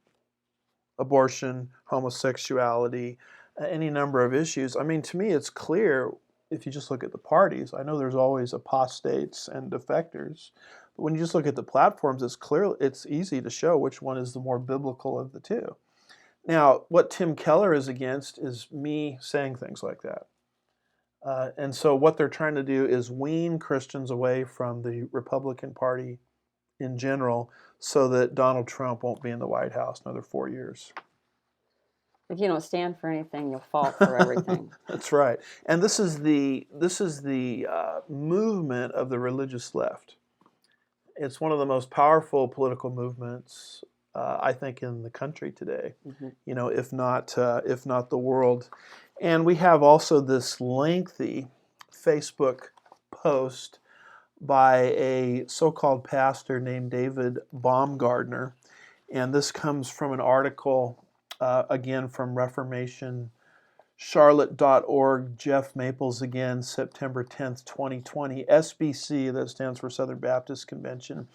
abortion, homosexuality, any number of issues, I mean, to me it's clear if you just look at the parties. I know there's always apostates and defectors, but when you just look at the platforms, it's easy to show which one is the more biblical of the two. Now, what Tim Keller is against is me saying things like that. And so what they're trying to do is wean Christians away from the Republican Party in general so that Donald Trump won't be in the White House another 4 years. If you don't stand for anything, you'll fall for everything. That's right. And this is the movement of the religious left. It's one of the most powerful political movements, I think, in the country today. You know, if not the world. And we have also this lengthy Facebook post by a so-called pastor named David Baumgartner, and this comes from an article, again, from Reformation Charlotte.org, Jeff Maples again, September 10th, 2020. SBC, that stands for Southern Baptist Convention.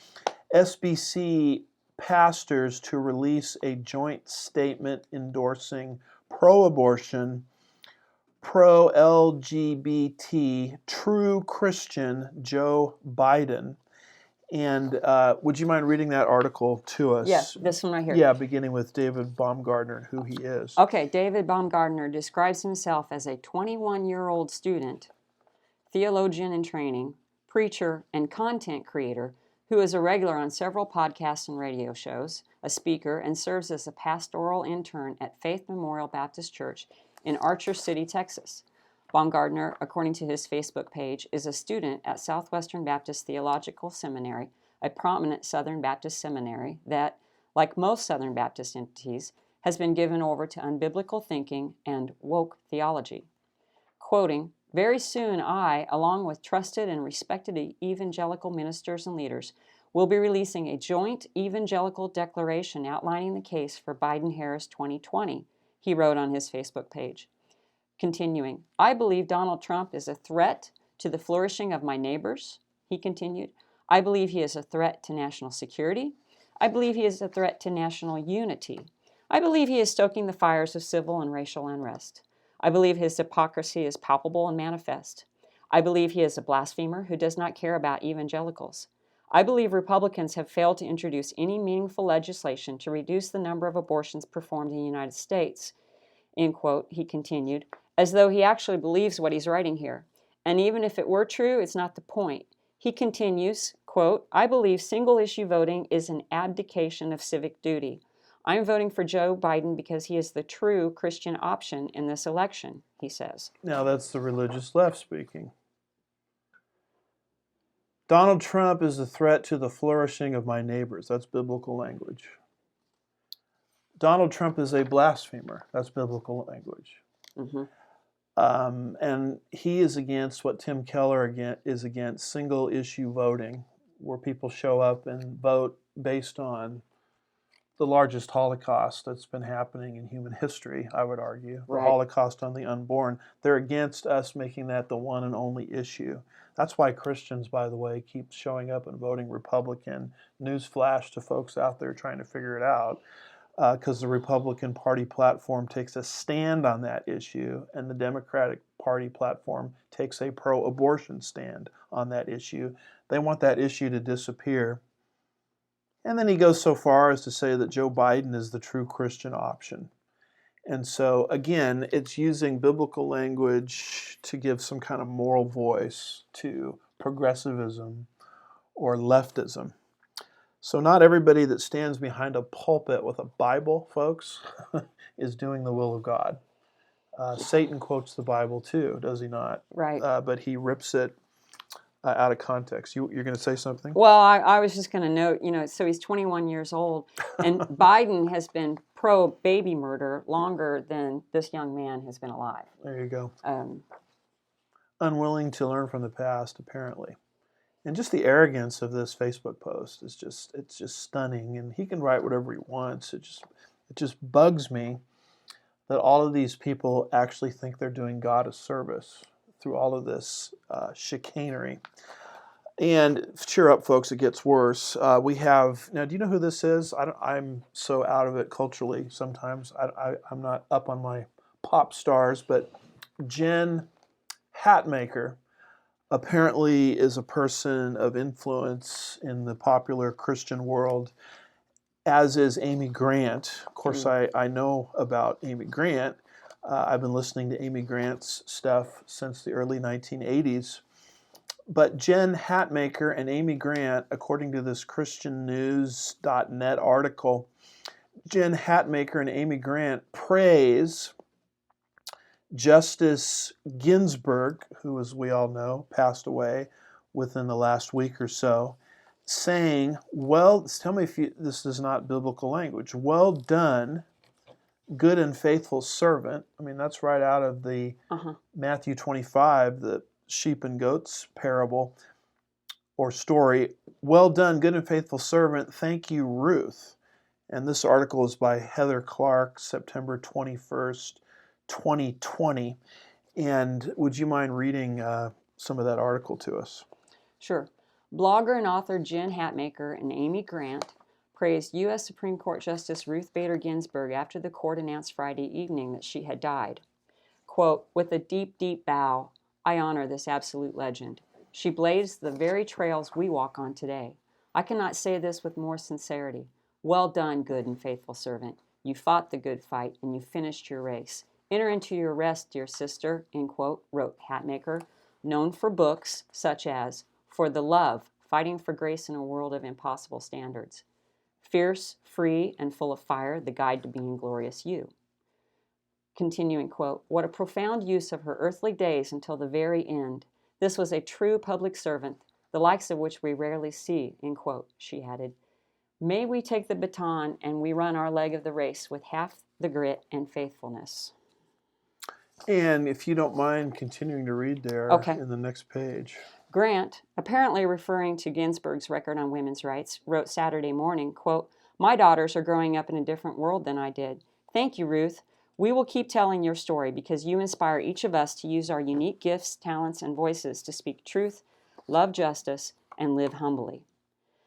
SBC pastors to release a joint statement endorsing pro-abortion, pro-LGBT, true Christian Joe Biden. And would you mind reading that article to us? Yes, this one right here. Yeah, beginning with David Baumgartner and who he is. Okay, David Baumgartner describes himself as a 21-year-old student, theologian in training, preacher, and content creator who is a regular on several podcasts and radio shows, a speaker, and serves as a pastoral intern at Faith Memorial Baptist Church in Archer City, Texas. Baumgartner, according to his Facebook page, is a student at Southwestern Baptist Theological Seminary, a prominent Southern Baptist seminary that, like most Southern Baptist entities, has been given over to unbiblical thinking and woke theology. Quoting, "Very soon I, along with trusted and respected evangelical ministers and leaders, will be releasing a joint evangelical declaration outlining the case for Biden-Harris 2020, he wrote on his Facebook page. Continuing, I believe Donald Trump is a threat to the flourishing of my neighbors, he continued. I believe he is a threat to national security. I believe he is a threat to national unity. I believe he is stoking the fires of civil and racial unrest. I believe his hypocrisy is palpable and manifest. I believe he is a blasphemer who does not care about evangelicals. I believe Republicans have failed to introduce any meaningful legislation to reduce the number of abortions performed in the United States, end quote, he continued, as though he actually believes what he's writing here. And even if it were true, it's not the point. He continues, quote, I believe single-issue voting is an abdication of civic duty. I'm voting for Joe Biden because he is the true Christian option in this election, he says. Now that's the religious left speaking. Donald Trump is a threat to the flourishing of my neighbors. That's biblical language. Donald Trump is a blasphemer. That's biblical language. Mm-hmm. And he is against what Tim Keller is against, single-issue voting, where people show up and vote based on the largest Holocaust that's been happening in human history, I would argue, the Holocaust on the unborn. They're against us making that the one and only issue. That's why Christians, by the way, keep showing up and voting Republican. Newsflash to folks out there trying to figure it out, because the Republican Party platform takes a stand on that issue, and the Democratic Party platform takes a pro-abortion stand on that issue. They want that issue to disappear. And then he goes so far as to say that Joe Biden is the true Christian option. And so, again, it's using biblical language to give some kind of moral voice to progressivism or leftism. So not everybody that stands behind a pulpit with a Bible, folks, is doing the will of God. Satan quotes the Bible too, does he not? Right. But he rips it out of context. You're going to say something? Well, I was just going to note, so he's 21 years old, and Biden has been pro-baby murder longer than this young man has been alive. There you go. Unwilling to learn from the past, apparently. And just the arrogance of this Facebook post is it's just stunning. And he can write whatever he wants. It just bugs me that all of these people actually think they're doing God a service through all of this chicanery. And cheer up, folks, it gets worse. We have, now, do you know who this is? I'm so out of it culturally sometimes. I'm not up on my pop stars, but Jen Hatmaker apparently is a person of influence in the popular Christian world, as is Amy Grant. Of course, I know about Amy Grant. I've been listening to Amy Grant's stuff since the early 1980s. But Jen Hatmaker and Amy Grant, according to this ChristianNews.net article, Jen Hatmaker and Amy Grant praise Justice Ginsburg, who, as we all know, passed away within the last week or so, saying, well, tell me if this is not biblical language. Well done, good and faithful servant. I mean, that's right out of the Matthew 25, the sheep and goats parable or story. Well done, good and faithful servant. Thank you, Ruth. And this article is by Heather Clark, September 21st, 2020. And would you mind reading some of that article to us? Sure. Blogger and author Jen Hatmaker and Amy Grant praised U.S. Supreme Court Justice Ruth Bader Ginsburg after the court announced Friday evening that she had died. Quote, with a deep, deep bow, I honor this absolute legend. She blazed the very trails we walk on today. I cannot say this with more sincerity. Well done, good and faithful servant. You fought the good fight and you finished your race. Enter into your rest, dear sister, end quote, wrote Hatmaker, known for books such as For the Love, Fighting for Grace in a World of Impossible Standards, Fierce, Free, and Full of Fire, The Guide to Being Glorious You. Continuing quote, what a profound use of her earthly days until the very end. This was a true public servant, the likes of which we rarely see, end quote, she added. May we take the baton and we run our leg of the race with half the grit and faithfulness. And if you don't mind continuing to read there in the next page. Grant, apparently referring to Ginsburg's record on women's rights, wrote Saturday morning, quote, my daughters are growing up in a different world than I did. Thank you, Ruth. We will keep telling your story because you inspire each of us to use our unique gifts, talents, and voices to speak truth, love justice, and live humbly.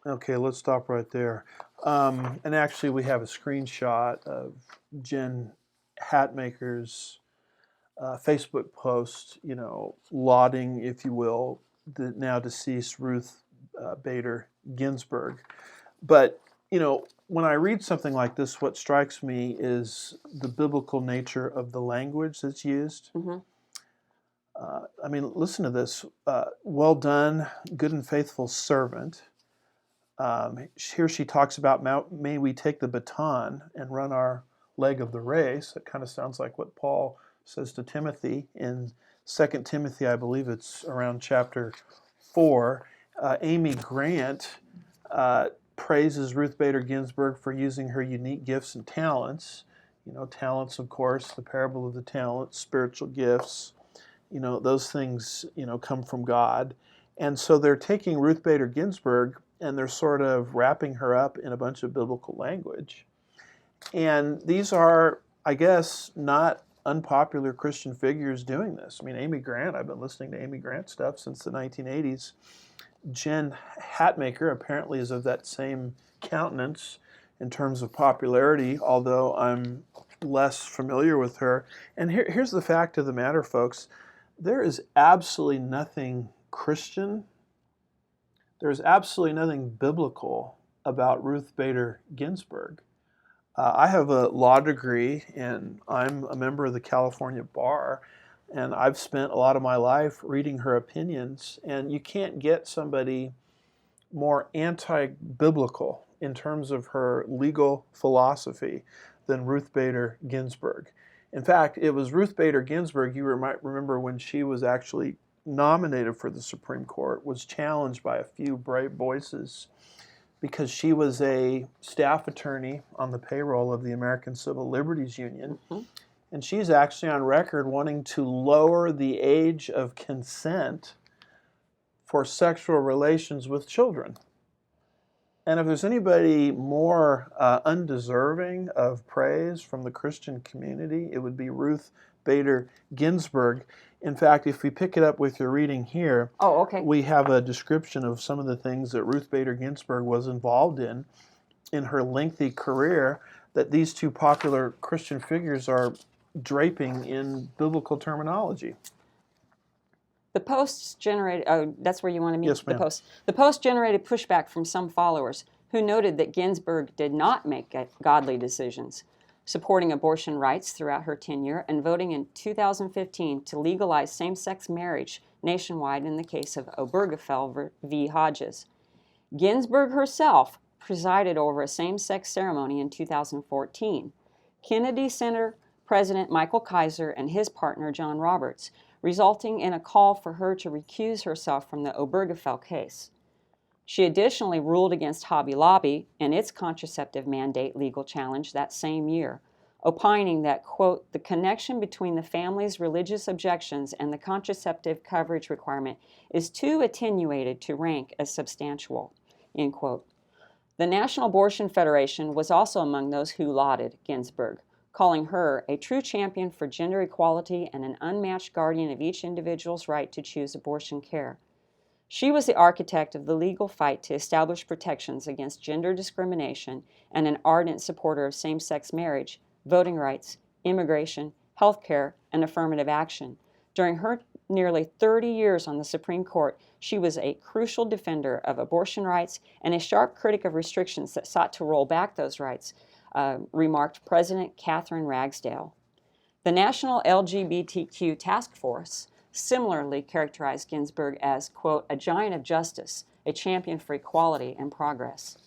Okay, let's stop right there. And actually, we have a screenshot of Jen Hatmaker's Facebook post, lauding, if you will, the now deceased Ruth Bader Ginsburg. But, when I read something like this, what strikes me is the biblical nature of the language that's used. Mm-hmm. Listen to this. Well done, good and faithful servant. Here she talks about, may we take the baton and run our leg of the race. It kind of sounds like what Paul says to Timothy in 2 Timothy, I believe it's around chapter 4. Amy Grant praises Ruth Bader Ginsburg for using her unique gifts and talents. Talents, of course, the parable of the talents, spiritual gifts, those things, come from God. And so they're taking Ruth Bader Ginsburg and they're sort of wrapping her up in a bunch of biblical language. And these are, I guess, not unpopular Christian figures doing this. Amy Grant, I've been listening to Amy Grant stuff since the 1980s. Jen Hatmaker apparently is of that same countenance in terms of popularity, although I'm less familiar with her. And here's the fact of the matter, folks. There is absolutely nothing Christian, there's absolutely nothing biblical about Ruth Bader Ginsburg. I have a law degree, and I'm a member of the California Bar, and I've spent a lot of my life reading her opinions, and you can't get somebody more anti-biblical in terms of her legal philosophy than Ruth Bader Ginsburg. In fact, it was Ruth Bader Ginsburg, you might remember when she was actually nominated for the Supreme Court, was challenged by a few brave voices because she was a staff attorney on the payroll of the American Civil Liberties Union. Mm-hmm. And she's actually on record wanting to lower the age of consent for sexual relations with children. And if there's anybody more undeserving of praise from the Christian community, it would be Ruth Bader Ginsburg. In fact, if we pick it up with your reading here, we have a description of some of the things that Ruth Bader Ginsburg was involved in her lengthy career that these two popular Christian figures are draping in biblical terminology. The posts generated, that's where you want to meet? Yes, ma'am. The post generated pushback from some followers who noted that Ginsburg did not make godly decisions, supporting abortion rights throughout her tenure and voting in 2015 to legalize same-sex marriage nationwide in the case of Obergefell v. Hodges. Ginsburg herself presided over a same-sex ceremony in 2014. Kennedy Center President Michael Kaiser and his partner John Roberts, resulting in a call for her to recuse herself from the Obergefell case. She additionally ruled against Hobby Lobby and its contraceptive mandate legal challenge that same year, opining that, quote, the connection between the family's religious objections and the contraceptive coverage requirement is too attenuated to rank as substantial, end quote. The National Abortion Federation was also among those who lauded Ginsburg, calling her a true champion for gender equality and an unmatched guardian of each individual's right to choose abortion care. She was the architect of the legal fight to establish protections against gender discrimination and an ardent supporter of same-sex marriage, voting rights, immigration, health care, and affirmative action. During her nearly 30 years on the Supreme Court, she was a crucial defender of abortion rights and a sharp critic of restrictions that sought to roll back those rights, remarked President Catherine Ragsdale. The National LGBTQ Task Force similarly characterized Ginsburg as, quote, a giant of justice, a champion for equality and progress.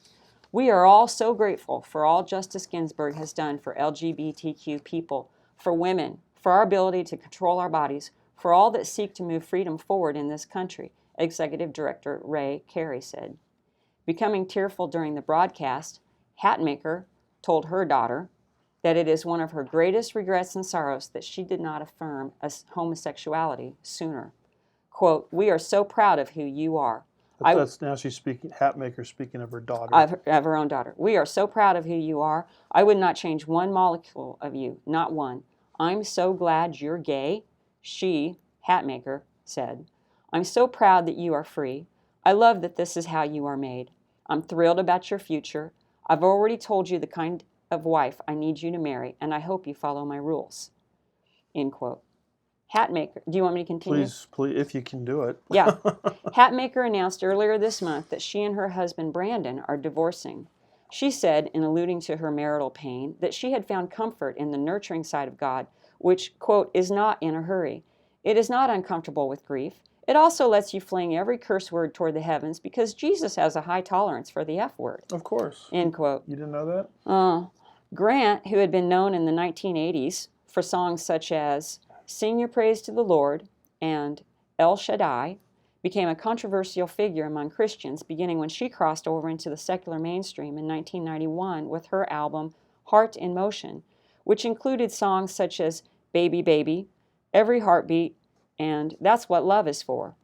We are all so grateful for all Justice Ginsburg has done for LGBTQ people, for women, for our ability to control our bodies, for all that seek to move freedom forward in this country, Executive Director Ray Carey said. Becoming tearful during the broadcast, Hatmaker told her daughter that it is one of her greatest regrets and sorrows that she did not affirm homosexuality sooner. Quote, we are so proud of who you are. That's now she's speaking, Hatmaker speaking of her daughter. Of her own daughter. We are so proud of who you are. I would not change one molecule of you, not one. I'm so glad you're gay, she, Hatmaker, said. I'm so proud that you are free. I love that this is how you are made. I'm thrilled about your future. I've already told you the kind of wife I need you to marry, and I hope you follow my rules. End quote. Hatmaker, do you want me to continue? Please, if you can do it. Yeah. Hatmaker announced earlier this month that she and her husband Brandon are divorcing. She said, in alluding to her marital pain, that she had found comfort in the nurturing side of God, which, quote, is not in a hurry. It is not uncomfortable with grief. It also lets you fling every curse word toward the heavens because Jesus has a high tolerance for the F word. Of course. End quote. You didn't know that? Grant, who had been known in the 1980s for songs such as Sing Your Praise to the Lord and El Shaddai, became a controversial figure among Christians beginning when she crossed over into the secular mainstream in 1991 with her album Heart in Motion, which included songs such as Baby Baby, Every Heartbeat, and That's What Love Is For.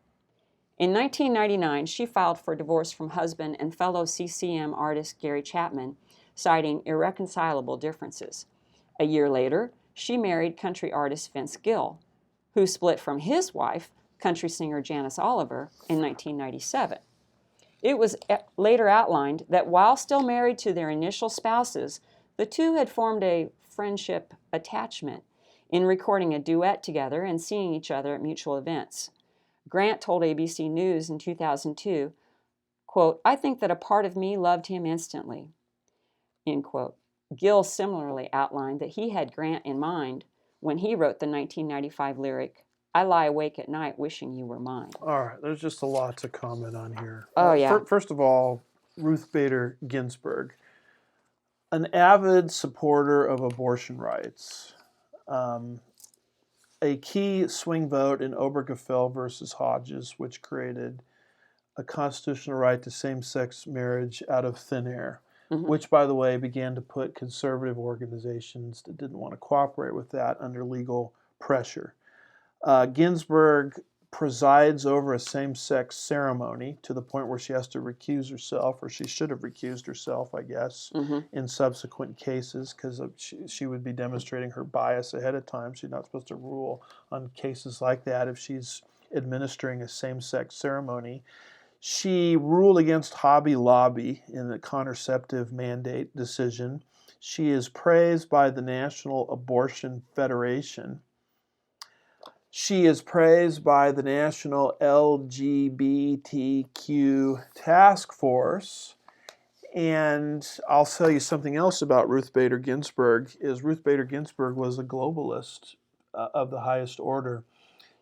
In 1999, she filed for divorce from husband and fellow CCM artist Gary Chapman, citing irreconcilable differences. A year later, she married country artist Vince Gill, who split from his wife, country singer Janice Oliver, in 1997. It was later outlined that while still married to their initial spouses, the two had formed a friendship attachment in recording a duet together and seeing each other at mutual events. Grant told ABC News in 2002, quote, I think that a part of me loved him instantly, end quote. Gill similarly outlined that he had Grant in mind when he wrote the 1995 lyric, I lie awake at night wishing you were mine. All right, there's just a lot to comment on here. Oh, yeah. First of all, Ruth Bader Ginsburg, an avid supporter of abortion rights, a key swing vote in Obergefell versus Hodges, which created a constitutional right to same-sex marriage out of thin air, which, by the way, began to put conservative organizations that didn't want to cooperate with that under legal pressure. Ginsburg presides over a same-sex ceremony to the point where she has to recuse herself, or she should have recused herself, I guess, in subsequent cases, because she would be demonstrating her bias ahead of time. She's not supposed to rule on cases like that if she's administering a same-sex ceremony. She ruled against Hobby Lobby in the contraceptive mandate decision. She is praised by the National Abortion Federation. She is praised by the National LGBTQ Task Force. And I'll tell you something else about Ruth Bader Ginsburg, is Ruth Bader Ginsburg was a globalist of the highest order.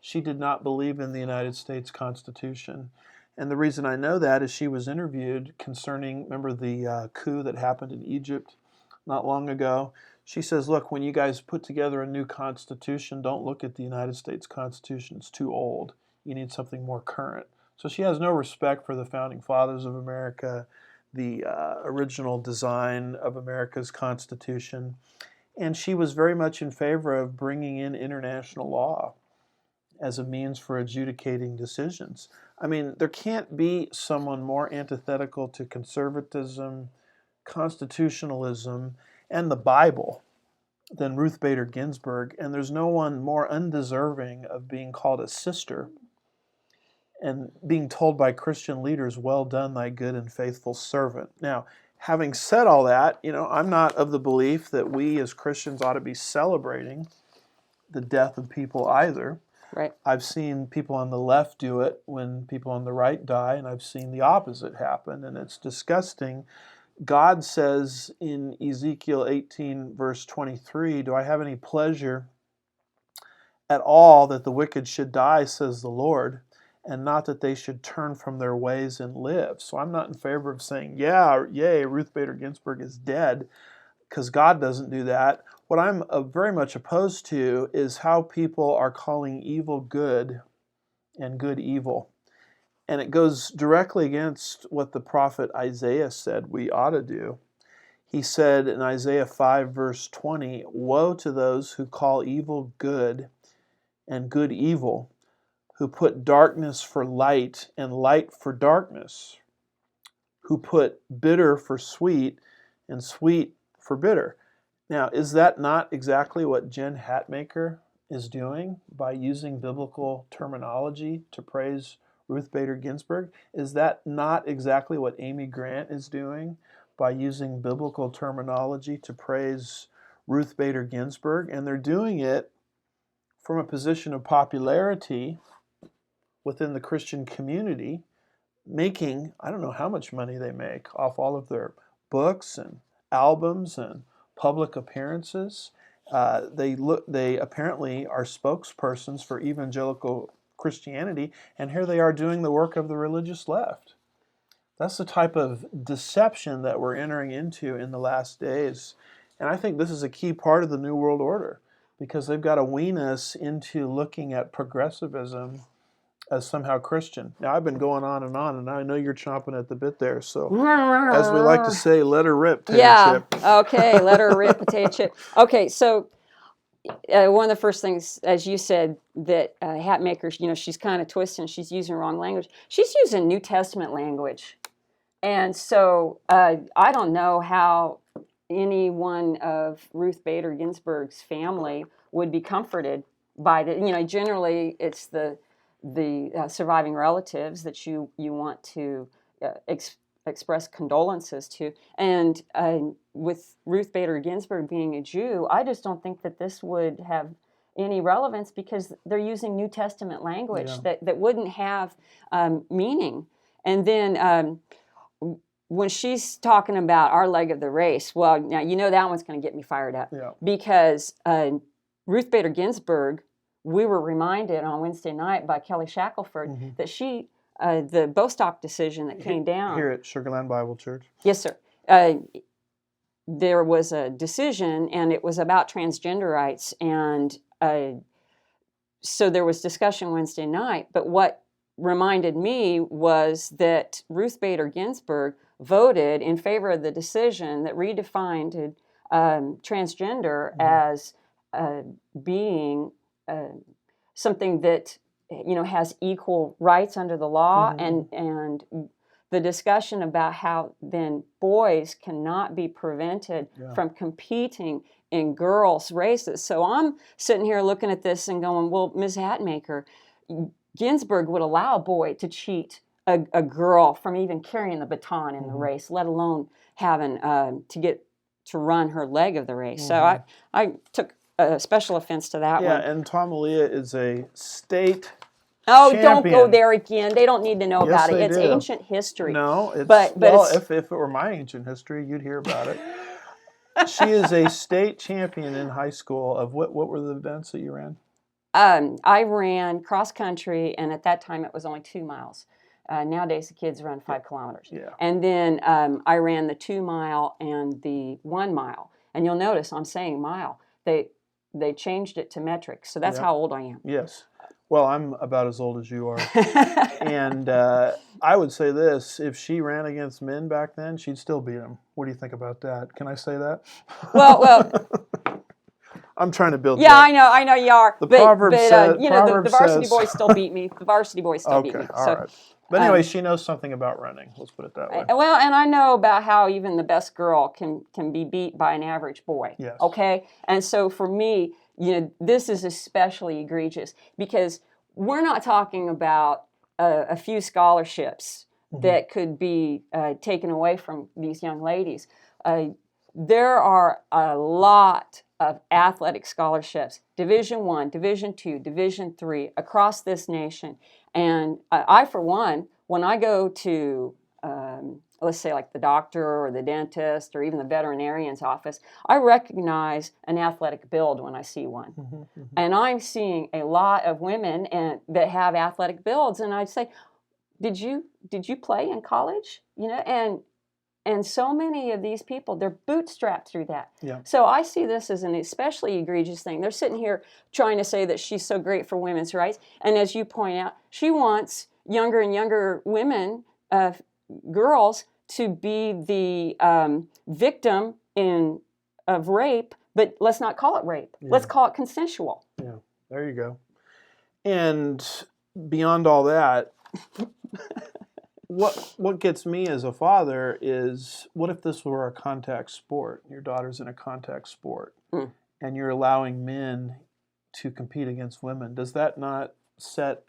She did not believe in the United States Constitution. And the reason I know that is she was interviewed concerning, remember the coup that happened in Egypt not long ago? She says, look, when you guys put together a new constitution, don't look at the United States Constitution. It's too old. You need something more current. So she has no respect for the founding fathers of America, the original design of America's Constitution. And she was very much in favor of bringing in international law as a means for adjudicating decisions. I mean, there can't be someone more antithetical to conservatism, constitutionalism, and the Bible than Ruth Bader Ginsburg, and there's no one more undeserving of being called a sister and being told by Christian leaders, well done, thy good and faithful servant. Now, having said all that, I'm not of the belief that we as Christians ought to be celebrating the death of people either. Right. I've seen people on the left do it when people on the right die, and I've seen the opposite happen, and it's disgusting. God says in Ezekiel 18, verse 23, do I have any pleasure at all that the wicked should die, says the Lord, and not that they should turn from their ways and live. So I'm not in favor of saying, yeah, yay, Ruth Bader Ginsburg is dead, because God doesn't do that. What I'm very much opposed to is how people are calling evil good and good evil. And it goes directly against what the prophet Isaiah said we ought to do. He said in Isaiah 5, verse 20, woe to those who call evil good and good evil, who put darkness for light and light for darkness, who put bitter for sweet and sweet for bitter. Now, is that not exactly what Jen Hatmaker is doing by using biblical terminology to praise Ruth Bader Ginsburg? Is that not exactly what Amy Grant is doing by using biblical terminology to praise Ruth Bader Ginsburg? And they're doing it from a position of popularity within the Christian community, making, I don't know how much money they make off all of their books and albums and public appearances. They apparently are spokespersons for evangelical Christianity, and here they are doing the work of the religious left. That's the type of deception that we're entering into in the last days. And I think this is a key part of the New World Order, because they've got to wean us into looking at progressivism as somehow Christian. Now, I've been going on, and I know you're chomping at the bit there. So, as we like to say, let her rip, potato chip. Okay, let her rip, potato chip. Okay, so one of the first things, as you said, that Hatmaker, she's kind of twisting. She's using wrong language. She's using New Testament language. And so I don't know how any one of Ruth Bader Ginsburg's family would be comforted by the, generally it's the surviving relatives that you want to express condolences to. And with Ruth Bader Ginsburg being a Jew, I just don't think that this would have any relevance, because they're using New Testament language that wouldn't have meaning. And then when she's talking about our leg of the race, well, now that one's going to get me fired up, because Ruth Bader Ginsburg, we were reminded on Wednesday night by Kelly Shackelford that she, the Bostock decision that came down here at Sugarland Bible Church. Yes, sir. There was a decision, and it was about transgender rights, and so there was discussion Wednesday night. But what reminded me was that Ruth Bader Ginsburg voted in favor of the decision that redefined transgender as being something that has equal rights under the law, and the discussion about how then boys cannot be prevented from competing in girls' races. So I'm sitting here looking at this and going, well, Ms. Hatmaker, Ginsburg would allow a boy to cheat a girl from even carrying the baton in the race, let alone having to run her leg of the race. So I took special offense to that one. Yeah, and Tomalea is a state champion. Don't go there again. They don't need to know about it. It's ancient history. No, if it were my ancient history, you'd hear about it. She is a state champion in high school of what were the events that you ran? I ran cross country, and at that time it was only 2 miles. Nowadays, the kids run 5 kilometers. Yeah. And then I ran the 2 mile and the 1 mile. And you'll notice I'm saying mile. They changed it to metric. So that's Yeah. how old I am. Yes. Well, I'm about as old as you are. And I would say this, if she ran against men back then, she'd still beat them. What do you think about that? Can I say that? Well, I'm trying to build yeah, I know you are. The Proverbs said- you know, the Proverbs varsity says- boys still beat me. The varsity boys still beat Okay, me. all So, right. But anyway, she knows something about running. Let's put it that way. well, and I know about how even the best girl can be beat by an average boy. Yes. Okay? And so for me, this is especially egregious because we're not talking about a few scholarships that could be taken away from these young ladies. There are a lot of athletic scholarships, Division I, Division II, Division III, across this nation. And I, for one, when I go to, let's say like the doctor or the dentist or even the veterinarian's office, I recognize an athletic build when I see one. And I'm seeing a lot of women that have athletic builds, and I'd say, did you play in college? And so many of these people, they're bootstrapped through that. Yeah. So I see this as an especially egregious thing. They're sitting here trying to say that she's so great for women's rights. And as you point out, she wants younger and younger women, girls, to be the victim of rape, but let's not call it rape. Yeah. Let's call it consensual. Yeah, there you go. And beyond all that, what gets me as a father is, what if this were a contact sport? Your daughter's in a contact sport, and you're allowing men to compete against women. Does that not set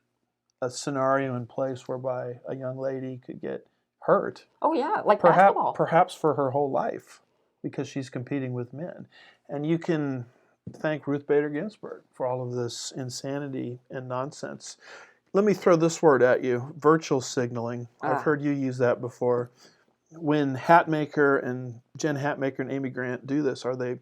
a scenario in place whereby a young lady could get hurt? Oh yeah, like basketball. Perhaps for her whole life, because she's competing with men. And you can thank Ruth Bader Ginsburg for all of this insanity and nonsense. Let me throw this word at you, virtual signaling. I've heard you use that before. When Jen Hatmaker and Amy Grant do this, are they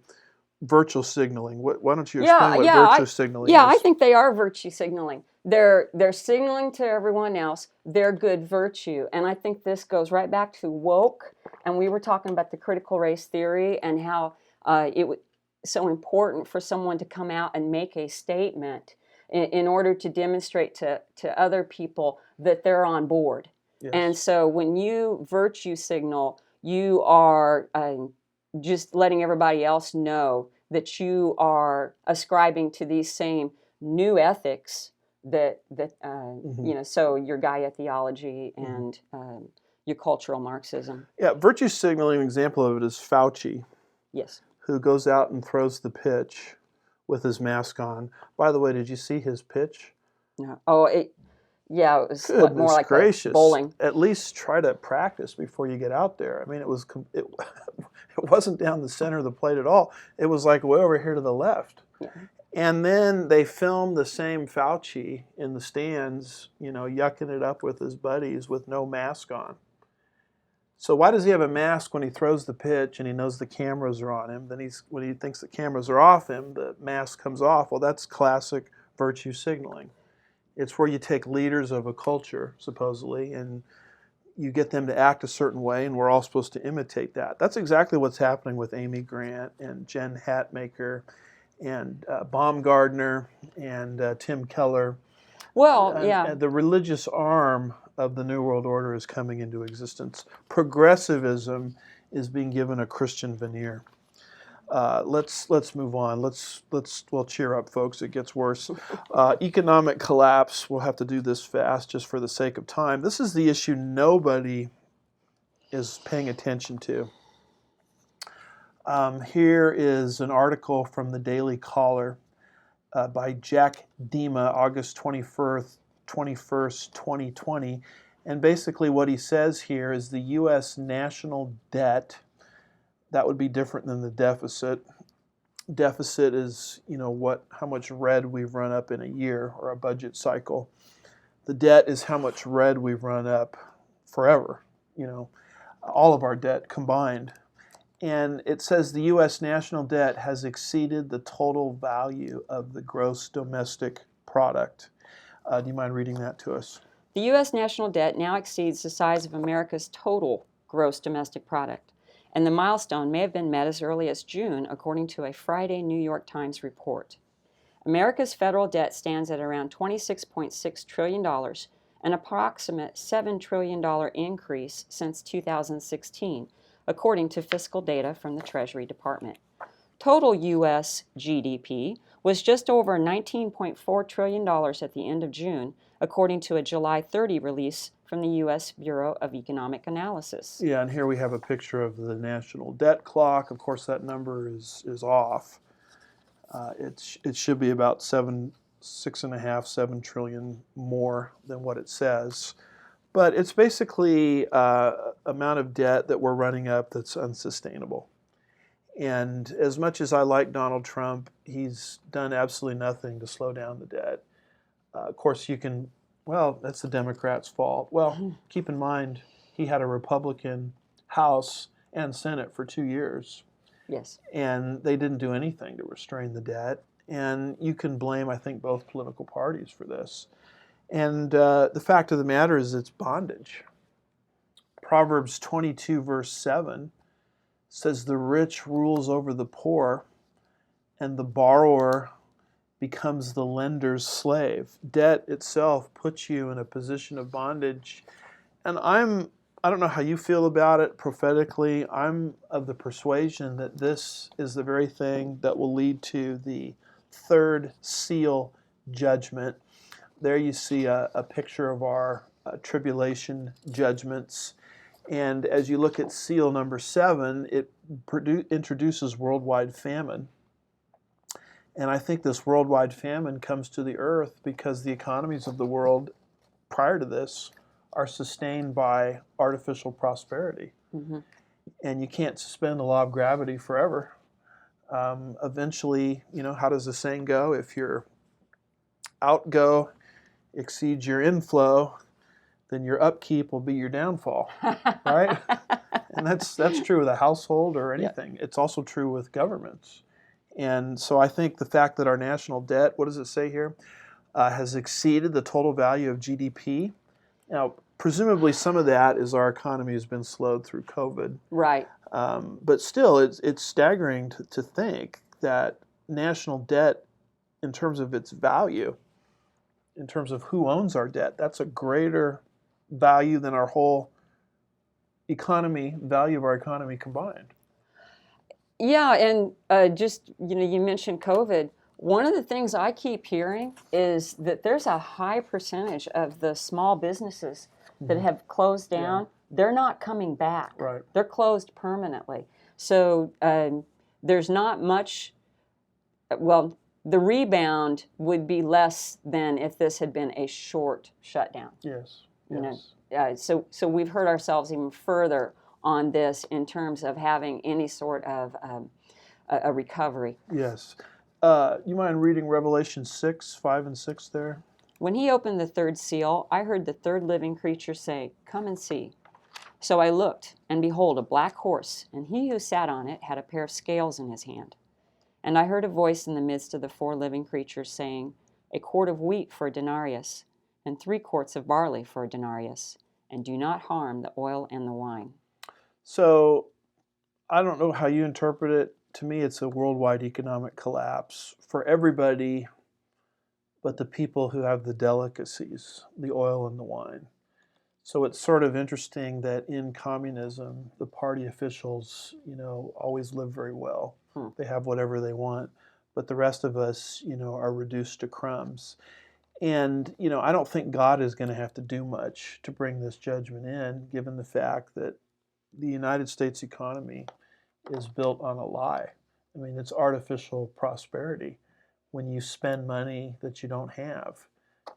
virtual signaling? Why don't you explain what virtue signaling is? Yeah, I think they are virtue signaling. They're signaling to everyone else their good virtue. And I think this goes right back to woke. And we were talking about the critical race theory and how it was so important for someone to come out and make a statement in order to demonstrate to other people that they're on board. Yes. And so when you virtue signal, you are just letting everybody else know that you are ascribing to these same new ethics that so your Gaia theology and your cultural Marxism. Yeah, virtue signaling, an example of it is Fauci, Yes. who goes out and throws the pitch with his mask on. By the way, did you see his pitch? No. Oh, it was Goodness more like gracious. bowling. At least try to practice before you get out there. I mean, it wasn't down the center of the plate at all. It was like way over here to the left. Yeah. And then they filmed the same Fauci in the stands, yucking it up with his buddies with no mask on. So why does he have a mask when he throws the pitch and he knows the cameras are on him? Then when he thinks the cameras are off him, the mask comes off. Well, that's classic virtue signaling. It's where you take leaders of a culture, supposedly, and you get them to act a certain way, and we're all supposed to imitate that. That's exactly what's happening with Amy Grant and Jen Hatmaker and Baumgardner and Tim Keller. Well, yeah. The religious arm of the New World Order is coming into existence. Progressivism is being given a Christian veneer. Let's move on. Let's cheer up, folks. It gets worse. Economic collapse. We'll have to do this fast just for the sake of time. This is the issue nobody is paying attention to. Here is an article from the Daily Caller by Jack Dima, August 21st, 2020. And basically what he says here is the U.S. national debt, that would be different than the deficit. Deficit is, how much red we've run up in a year or a budget cycle. The debt is how much red we've run up forever, all of our debt combined. And it says the U.S. national debt has exceeded the total value of the gross domestic product. Do you mind reading that to us? The U.S. national debt now exceeds the size of America's total gross domestic product, and the milestone may have been met as early as June, according to a Friday New York Times report. America's federal debt stands at around $26.6 trillion, an approximate $7 trillion increase since 2016, according to fiscal data from the Treasury Department. Total U.S. GDP was just over $19.4 trillion at the end of June, according to a July 30 release from the U.S. Bureau of Economic Analysis. Yeah, and here we have a picture of the national debt clock. Of course, that number is off. It should be about 7 trillion more than what it says. But it's basically amount of debt that we're running up that's unsustainable. And as much as I like Donald Trump, he's done absolutely nothing to slow down the debt. Of course, you can, well, that's the Democrats' fault. Well, keep in mind, he had a Republican House and Senate for 2 years. Yes. And they didn't do anything to restrain the debt. And you can blame, I think, both political parties for this. And the fact of the matter is it's bondage. Proverbs 22, verse 7 says, "The rich rules over the poor, and the borrower becomes the lender's slave." Debt itself puts you in a position of bondage. And I don't know how you feel about it prophetically. I'm of the persuasion that this is the very thing that will lead to the third seal judgment. There you see a picture of our tribulation judgments. And as you look at seal number 7, it introduces worldwide famine. And I think this worldwide famine comes to the earth because the economies of the world prior to this are sustained by artificial prosperity. Mm-hmm. And you can't suspend the law of gravity forever. Eventually, how does the saying go? If your outgo exceeds your inflow, then your upkeep will be your downfall, right? And that's true with a household or anything. Yeah. It's also true with governments. And so I think the fact that our national debt, what does it say here, has exceeded the total value of GDP. Now, presumably some of that is our economy has been slowed through COVID. Right. But still, it's staggering to think that national debt, in terms of its value, in terms of who owns our debt, that's a greater value than our whole value of our economy combined. Yeah, and you mentioned COVID. One of the things I keep hearing is that there's a high percentage of the small businesses that have closed down. Yeah. They're not coming back. Right. They're closed permanently. So there's not much, well, the rebound would be less than if this had been a short shutdown. Yes. So we've hurt ourselves even further on this in terms of having any sort of a recovery. Yes. You mind reading Revelation 6, 5 and 6 there? When he opened the third seal, I heard the third living creature say, "Come and see." So I looked, and behold, a black horse, and he who sat on it had a pair of scales in his hand. And I heard a voice in the midst of the 4 living creatures saying, "A quart of wheat for a denarius, and 3 quarts of barley for a denarius, and do not harm the oil and the wine." So I don't know how you interpret it. To me, it's a worldwide economic collapse for everybody but the people who have the delicacies, the oil and the wine. So it's sort of interesting that in communism, the party officials, always live very well. They have whatever they want, but the rest of us, are reduced to crumbs. And, I don't think God is going to have to do much to bring this judgment in, given the fact that the United States economy is built on a lie. I mean, it's artificial prosperity when you spend money that you don't have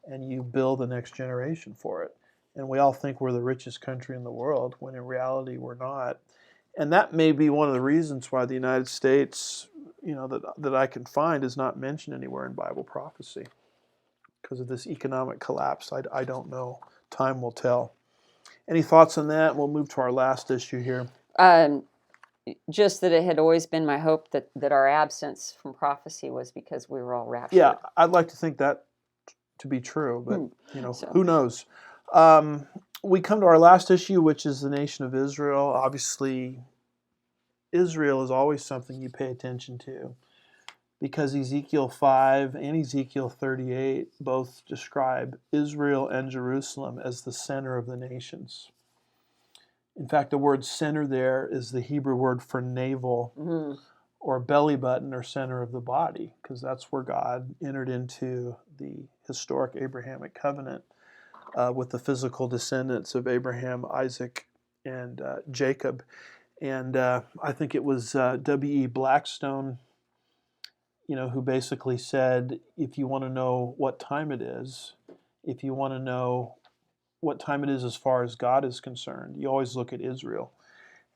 and you build the next generation for it. And we all think we're the richest country in the world when in reality we're not. And that may be one of the reasons why the United States, that I can find is not mentioned anywhere in Bible prophecy. Because of this economic collapse, I don't know. Time will tell. Any thoughts on that? We'll move to our last issue here. Just that it had always been my hope that our absence from prophecy was because we were all raptured. Yeah, I'd like to think that to be true, but who knows? We come to our last issue, which is the nation of Israel. Obviously, Israel is always something you pay attention to, because Ezekiel 5 and Ezekiel 38 both describe Israel and Jerusalem as the center of the nations. In fact, the word center there is the Hebrew word for navel or belly button or center of the body, because that's where God entered into the historic Abrahamic covenant with the physical descendants of Abraham, Isaac, and Jacob. And I think it was W.E. Blackstone, who basically said, if you want to know what time it is, if you want to know what time it is as far as God is concerned, you always look at Israel.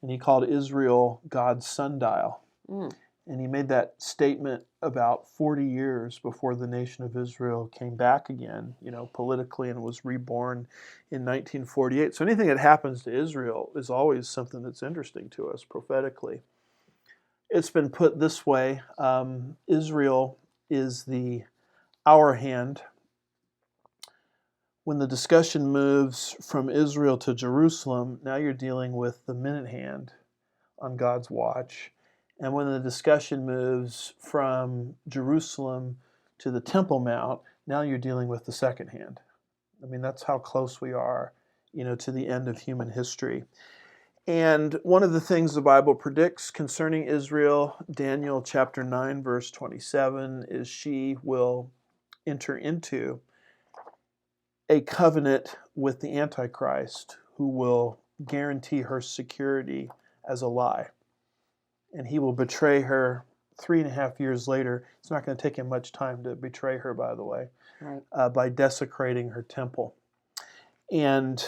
And he called Israel God's sundial. And he made that statement about 40 years before the nation of Israel came back again, politically, and was reborn in 1948. So anything that happens to Israel is always something that's interesting to us prophetically. It's been put this way: Israel is the hour hand. When the discussion moves from Israel to Jerusalem, now you're dealing with the minute hand on God's watch. And when the discussion moves from Jerusalem to the Temple Mount, now you're dealing with the second hand. I mean, that's how close we are, to the end of human history. And one of the things the Bible predicts concerning Israel, Daniel chapter 9, verse 27, is she will enter into a covenant with the Antichrist, who will guarantee her security as a lie. And he will betray her 3.5 years later. It's not going to take him much time to betray her, by the way, by desecrating her temple. And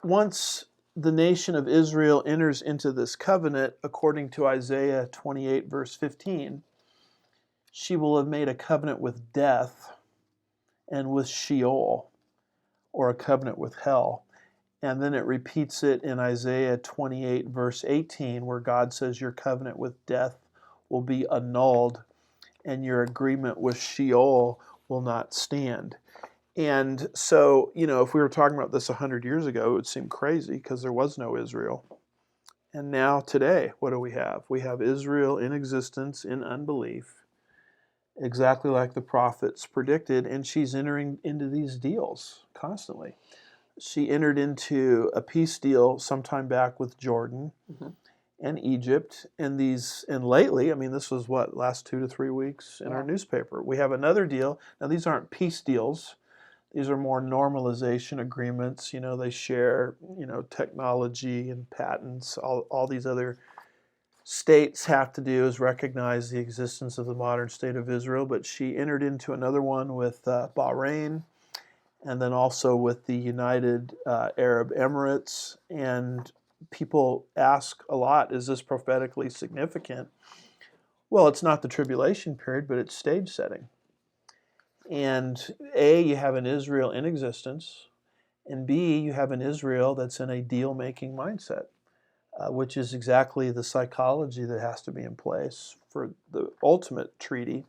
once the nation of Israel enters into this covenant, according to Isaiah 28, verse 15, she will have made a covenant with death and with Sheol, or a covenant with hell. And then it repeats it in Isaiah 28, verse 18, where God says your covenant with death will be annulled and your agreement with Sheol will not stand. And so, if we were talking about this 100 years ago, it would seem crazy because there was no Israel. And now today, what do we have? We have Israel in existence in unbelief, exactly like the prophets predicted, and she's entering into these deals constantly. She entered into a peace deal sometime back with Jordan and Egypt, and lately, this was last 2 to 3 weeks in our newspaper. We have another deal. Now, these aren't peace deals. These are more normalization agreements. They share, technology and patents. All these other states have to do is recognize the existence of the modern state of Israel. But she entered into another one with Bahrain, and then also with the United Arab Emirates. And people ask a lot, is this prophetically significant? Well, it's not the tribulation period, but it's stage setting. And A, you have an Israel in existence, and B, you have an Israel that's in a deal-making mindset, which is exactly the psychology that has to be in place for the ultimate treaty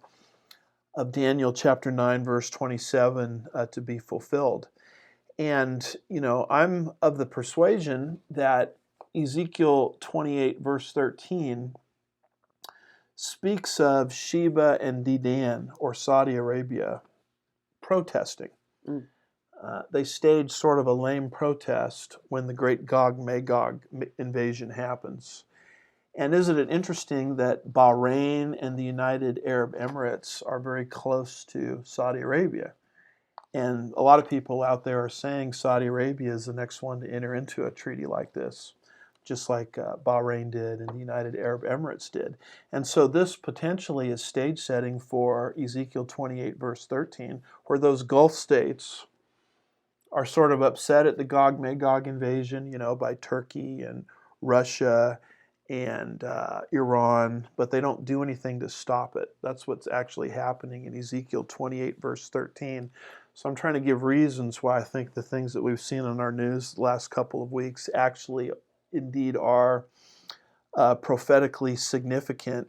of Daniel chapter 9, verse 27 to be fulfilled. And, I'm of the persuasion that Ezekiel 28, verse 13 speaks of Sheba and Dedan, or Saudi Arabia, protesting. They staged sort of a lame protest when the great Gog-Magog invasion happens. And isn't it interesting that Bahrain and the United Arab Emirates are very close to Saudi Arabia? And a lot of people out there are saying Saudi Arabia is the next one to enter into a treaty like this, just like Bahrain did and the United Arab Emirates did. And so this potentially is stage setting for Ezekiel 28, verse 13, where those Gulf states are sort of upset at the Gog-Magog invasion, by Turkey and Russia and Iran, but they don't do anything to stop it. That's what's actually happening in Ezekiel 28, verse 13. So I'm trying to give reasons why I think the things that we've seen on our news the last couple of weeks actually indeed are prophetically significant.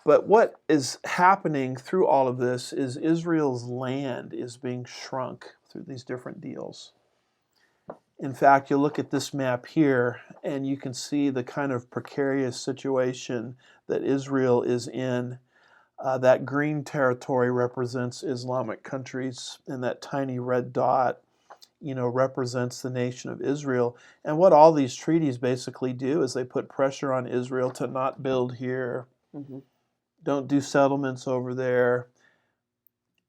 But what is happening through all of this is Israel's land is being shrunk through these different deals. In fact, you look at this map here, and you can see the kind of precarious situation that Israel is in. That green territory represents Islamic countries, and that tiny red dot, represents the nation of Israel. And what all these treaties basically do is they put pressure on Israel to not build here, don't do settlements over there.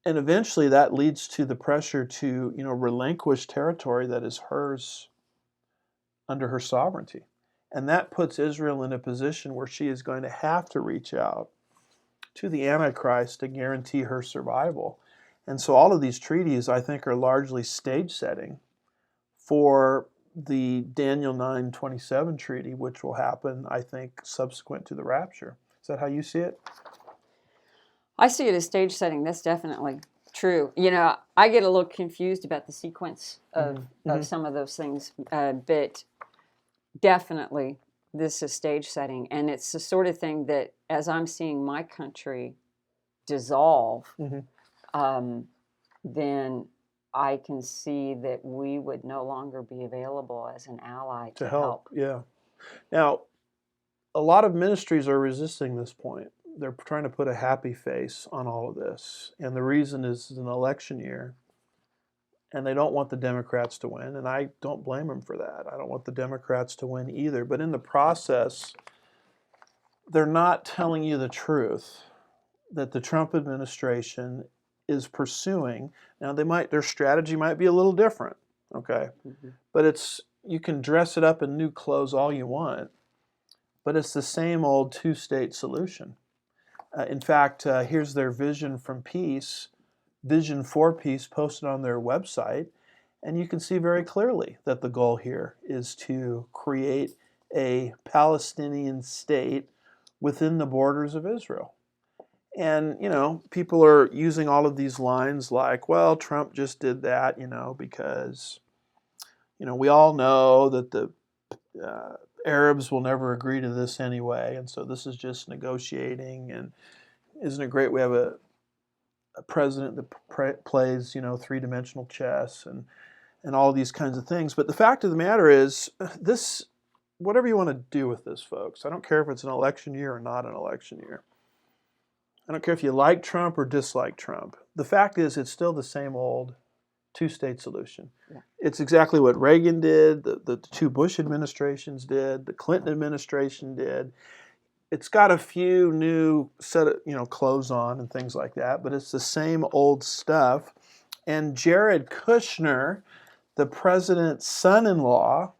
And eventually that leads to the pressure to, relinquish territory that is hers under her sovereignty. And that puts Israel in a position where she is going to have to reach out to the Antichrist to guarantee her survival. And so all of these treaties, I think, are largely stage setting for the Daniel 9:27 treaty, which will happen, I think, subsequent to the rapture. Is that how you see it? I see it as stage setting. That's definitely true. I get a little confused about the sequence of some of those things, but definitely this is stage setting. And it's the sort of thing that, as I'm seeing my country dissolve, then I can see that we would no longer be available as an ally to help. Yeah. Now, a lot of ministries are resisting this point. They're trying to put a happy face on all of this. And the reason is an election year. And they don't want the Democrats to win. And I don't blame them for that. I don't want the Democrats to win either. But in the process, they're not telling you the truth that the Trump administration is pursuing. Now, their strategy might be a little different, okay? But you can dress it up in new clothes all you want, but it's the same old two-state solution. In fact, here's their vision for peace, posted on their website, and you can see very clearly that the goal here is to create a Palestinian state within the borders of Israel. And, people are using all of these lines like, well, Trump just did that, because, we all know that the Arabs will never agree to this anyway, and so this is just negotiating. And isn't it great we have a president that plays, three-dimensional chess and all these kinds of things. But the fact of the matter is, whatever you want to do with this, folks, I don't care if it's an election year or not an election year. I don't care if you like Trump or dislike Trump. The fact is, it's still the same old two-state solution. Yeah. It's exactly what Reagan did, the two Bush administrations did, the Clinton administration did. It's got a few new set of, clothes on and things like that, but it's the same old stuff. And Jared Kushner, the president's son-in-law,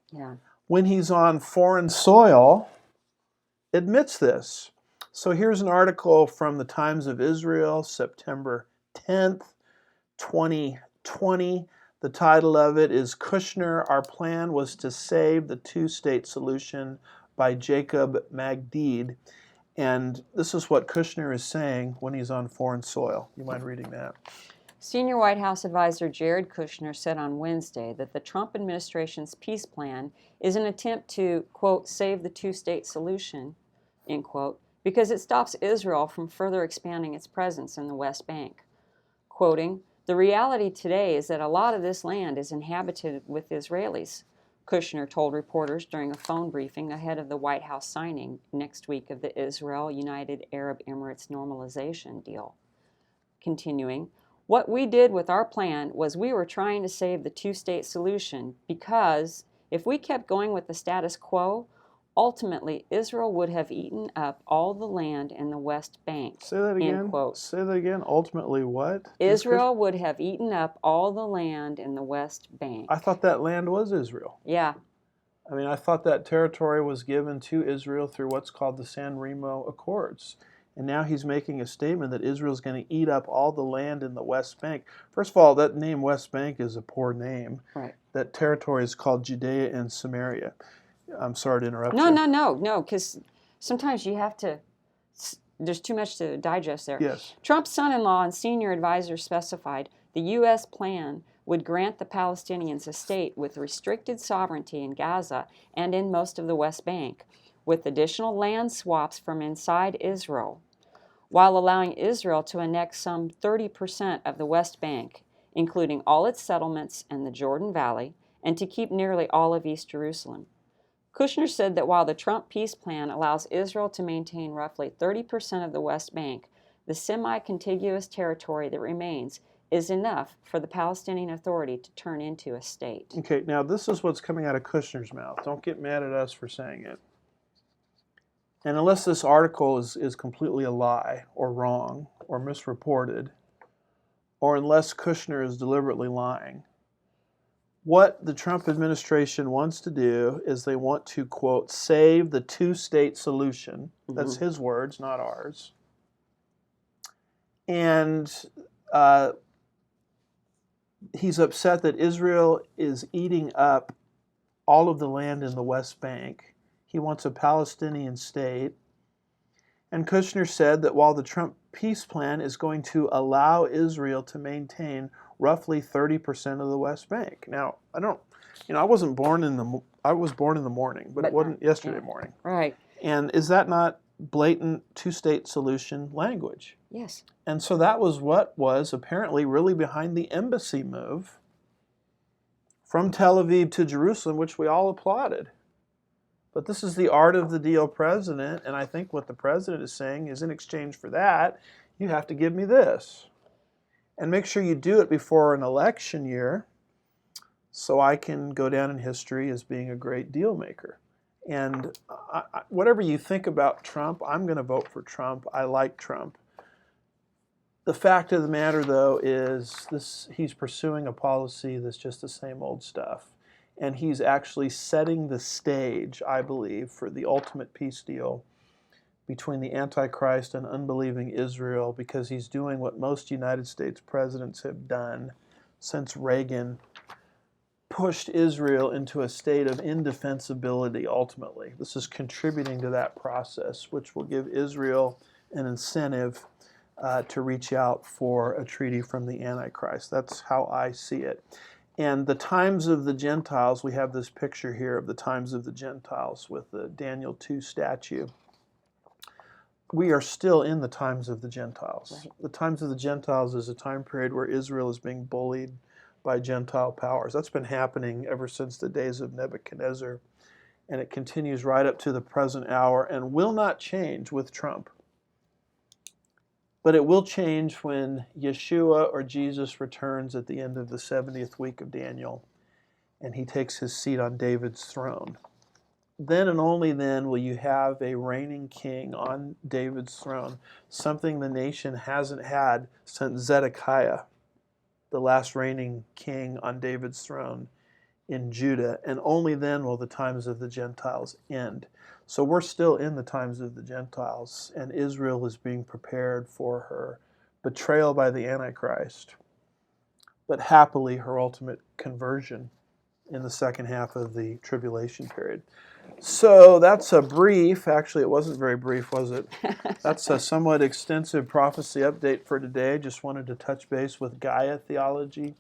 when he's on foreign soil, admits this. So here's an article from the Times of Israel, September 10th, 2020. The title of it is Kushner, Our Plan Was to Save the Two-State Solution by Jacob Magdid. And this is what Kushner is saying when he's on foreign soil. You mind reading that? Senior White House advisor Jared Kushner said on Wednesday that the Trump administration's peace plan is an attempt to, quote, save the two-state solution, end quote, because it stops Israel from further expanding its presence in the West Bank. Quoting, "The reality today is that a lot of this land is inhabited with Israelis," Kushner told reporters during a phone briefing ahead of the White House signing next week of the Israel-United Arab Emirates normalization deal. Continuing, "What we did with our plan was we were trying to save the two-state solution because if we kept going with the status quo, ultimately Israel would have eaten up all the land in the West Bank." Say that again. End quote. Say that again. Ultimately what? Israel would have eaten up all the land in the West Bank. I thought that land was Israel. Yeah. I mean, I thought that territory was given to Israel through what's called the San Remo Accords. And now he's making a statement that Israel's going to eat up all the land in the West Bank. First of all, that name West Bank is a poor name. Right. That territory is called Judea and Samaria. I'm sorry to interrupt No, you. no, because sometimes you have to, there's too much to digest there. Yes. Trump's son-in-law and senior advisor specified the U.S. plan would grant the Palestinians a state with restricted sovereignty in Gaza and in most of the West Bank, with additional land swaps from inside Israel, while allowing Israel to annex some 30% of the West Bank, including all its settlements and the Jordan Valley, and to keep nearly all of East Jerusalem. Kushner said that while the Trump peace plan allows Israel to maintain roughly 30% of the West Bank, the semi-contiguous territory that remains is enough for the Palestinian Authority to turn into a state. Okay, now this is what's coming out of Kushner's mouth. Don't get mad at us for saying it. And unless this article is completely a lie or wrong or misreported, or unless Kushner is deliberately lying, what the Trump administration wants to do is they want to, quote, save the two-state solution. That's his words, not ours. And he's upset that Israel is eating up all of the land in the West Bank. He wants a Palestinian state. And Kushner said that while the Trump peace plan is going to allow Israel to maintain roughly 30% of the West Bank. Now, I wasn't born in the, I was born in the morning, but it wasn't yesterday morning. Right. And is that not blatant two-state solution language? Yes. And so that was what was apparently really behind the embassy move from Tel Aviv to Jerusalem, which we all applauded. But this is the art of the deal president, and I think what the president is saying is in exchange for that, you have to give me this. And make sure you do it before an election year so I can go down in history as being a great deal maker. And whatever you think about Trump, I'm going to vote for Trump. I like Trump. The fact of the matter, though, is he's pursuing a policy that's just the same old stuff. And he's actually setting the stage, I believe, for the ultimate peace deal between the Antichrist and unbelieving Israel, because he's doing what most United States presidents have done since Reagan pushed Israel into a state of indefensibility ultimately. This is contributing to that process, which will give Israel an incentive to reach out for a treaty from the Antichrist. That's how I see it. And the times of the Gentiles, we have this picture here of the times of the Gentiles with the Daniel 2 statue. We are still in the times of the Gentiles. Right. The times of the Gentiles is a time period where Israel is being bullied by Gentile powers. That's been happening ever since the days of Nebuchadnezzar, and it continues right up to the present hour and will not change with Trump. But it will change when Yeshua or Jesus returns at the end of the 70th week of Daniel, and he takes his seat on David's throne. Then and only then will you have a reigning king on David's throne, something the nation hasn't had since Zedekiah, the last reigning king on David's throne in Judah, and only then will the times of the Gentiles end. So we're still in the times of the Gentiles, and Israel is being prepared for her betrayal by the Antichrist, but happily her ultimate conversion in the second half of the tribulation period. So that's a brief, actually it wasn't very brief, was it? That's a somewhat extensive prophecy update for today. Just wanted to touch base with Gaia Theology,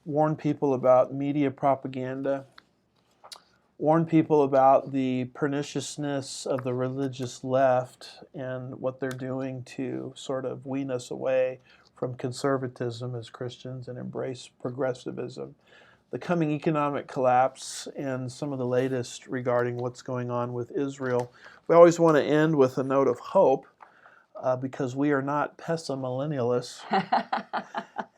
warn people about media propaganda, warn people about the perniciousness of the religious left and what they're doing to sort of wean us away from conservatism as Christians and embrace progressivism, the coming economic collapse, and some of the latest regarding what's going on with Israel. We always want to end with a note of hope because we are not pessimillennialists.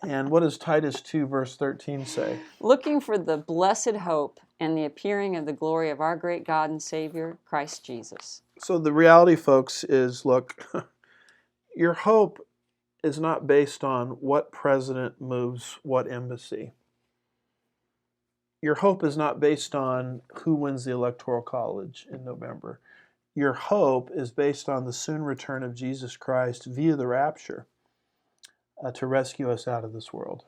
And what does Titus 2 verse 13 say? Looking for the blessed hope and the appearing of the glory of our great God and Savior, Christ Jesus. So the reality, folks, is, look, your hope is not based on what president moves what embassy. Your hope is not based on who wins the Electoral College in November. Your hope is based on the soon return of Jesus Christ via the rapture to rescue us out of this world.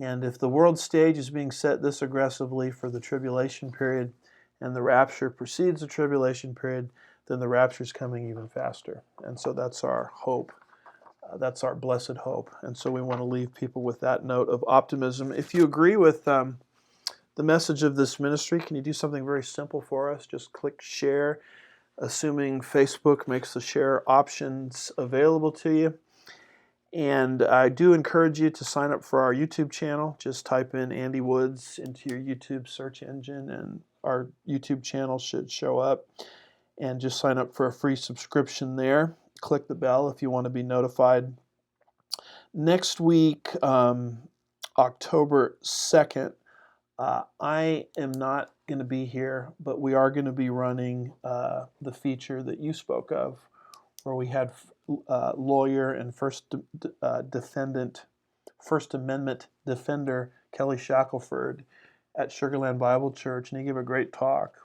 And if the world stage is being set this aggressively for the tribulation period and the rapture precedes the tribulation period, then the rapture is coming even faster. And so that's our hope. That's our blessed hope. And so we want to leave people with that note of optimism. If you agree with the message of this ministry, can you do something very simple for us? Just click share, assuming Facebook makes the share options available to you. And I do encourage you to sign up for our YouTube channel. Just type in Andy Woods into your YouTube search engine, and our YouTube channel should show up. And just sign up for a free subscription there. Click the bell if you want to be notified. Next week, October 2nd, I am not going to be here, but we are going to be running the feature that you spoke of, where we had lawyer and First Amendment defender Kelly Shackelford at Sugarland Bible Church, and he gave a great talk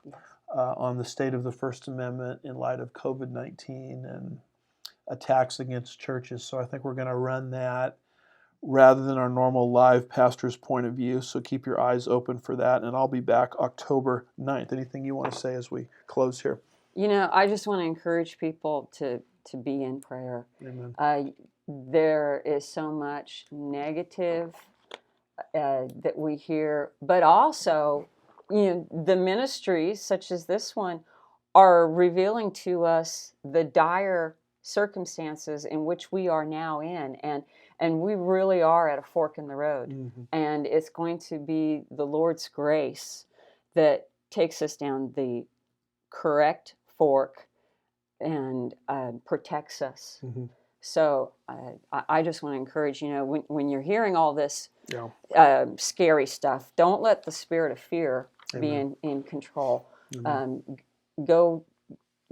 on the state of the First Amendment in light of COVID-19 and attacks against churches. So I think we're going to run that rather than our normal live pastor's point of view. So keep your eyes open for that. And I'll be back October 9th. Anything you want to say as we close here? I just want to encourage people to be in prayer. Amen. There is so much negative that we hear, but also, the ministries such as this one are revealing to us the dire circumstances in which we are now in, and we really are at a fork in the road. Mm-hmm. And it's going to be the Lord's grace that takes us down the correct fork and protects us. Mm-hmm. So I just want to encourage, when you're hearing all this scary stuff, don't let the spirit of fear be in control.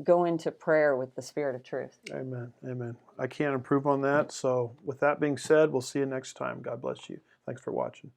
Go into prayer with the spirit of truth. Amen. Amen. I can't improve on that. So with that being said, we'll see you next time. God bless you. Thanks for watching.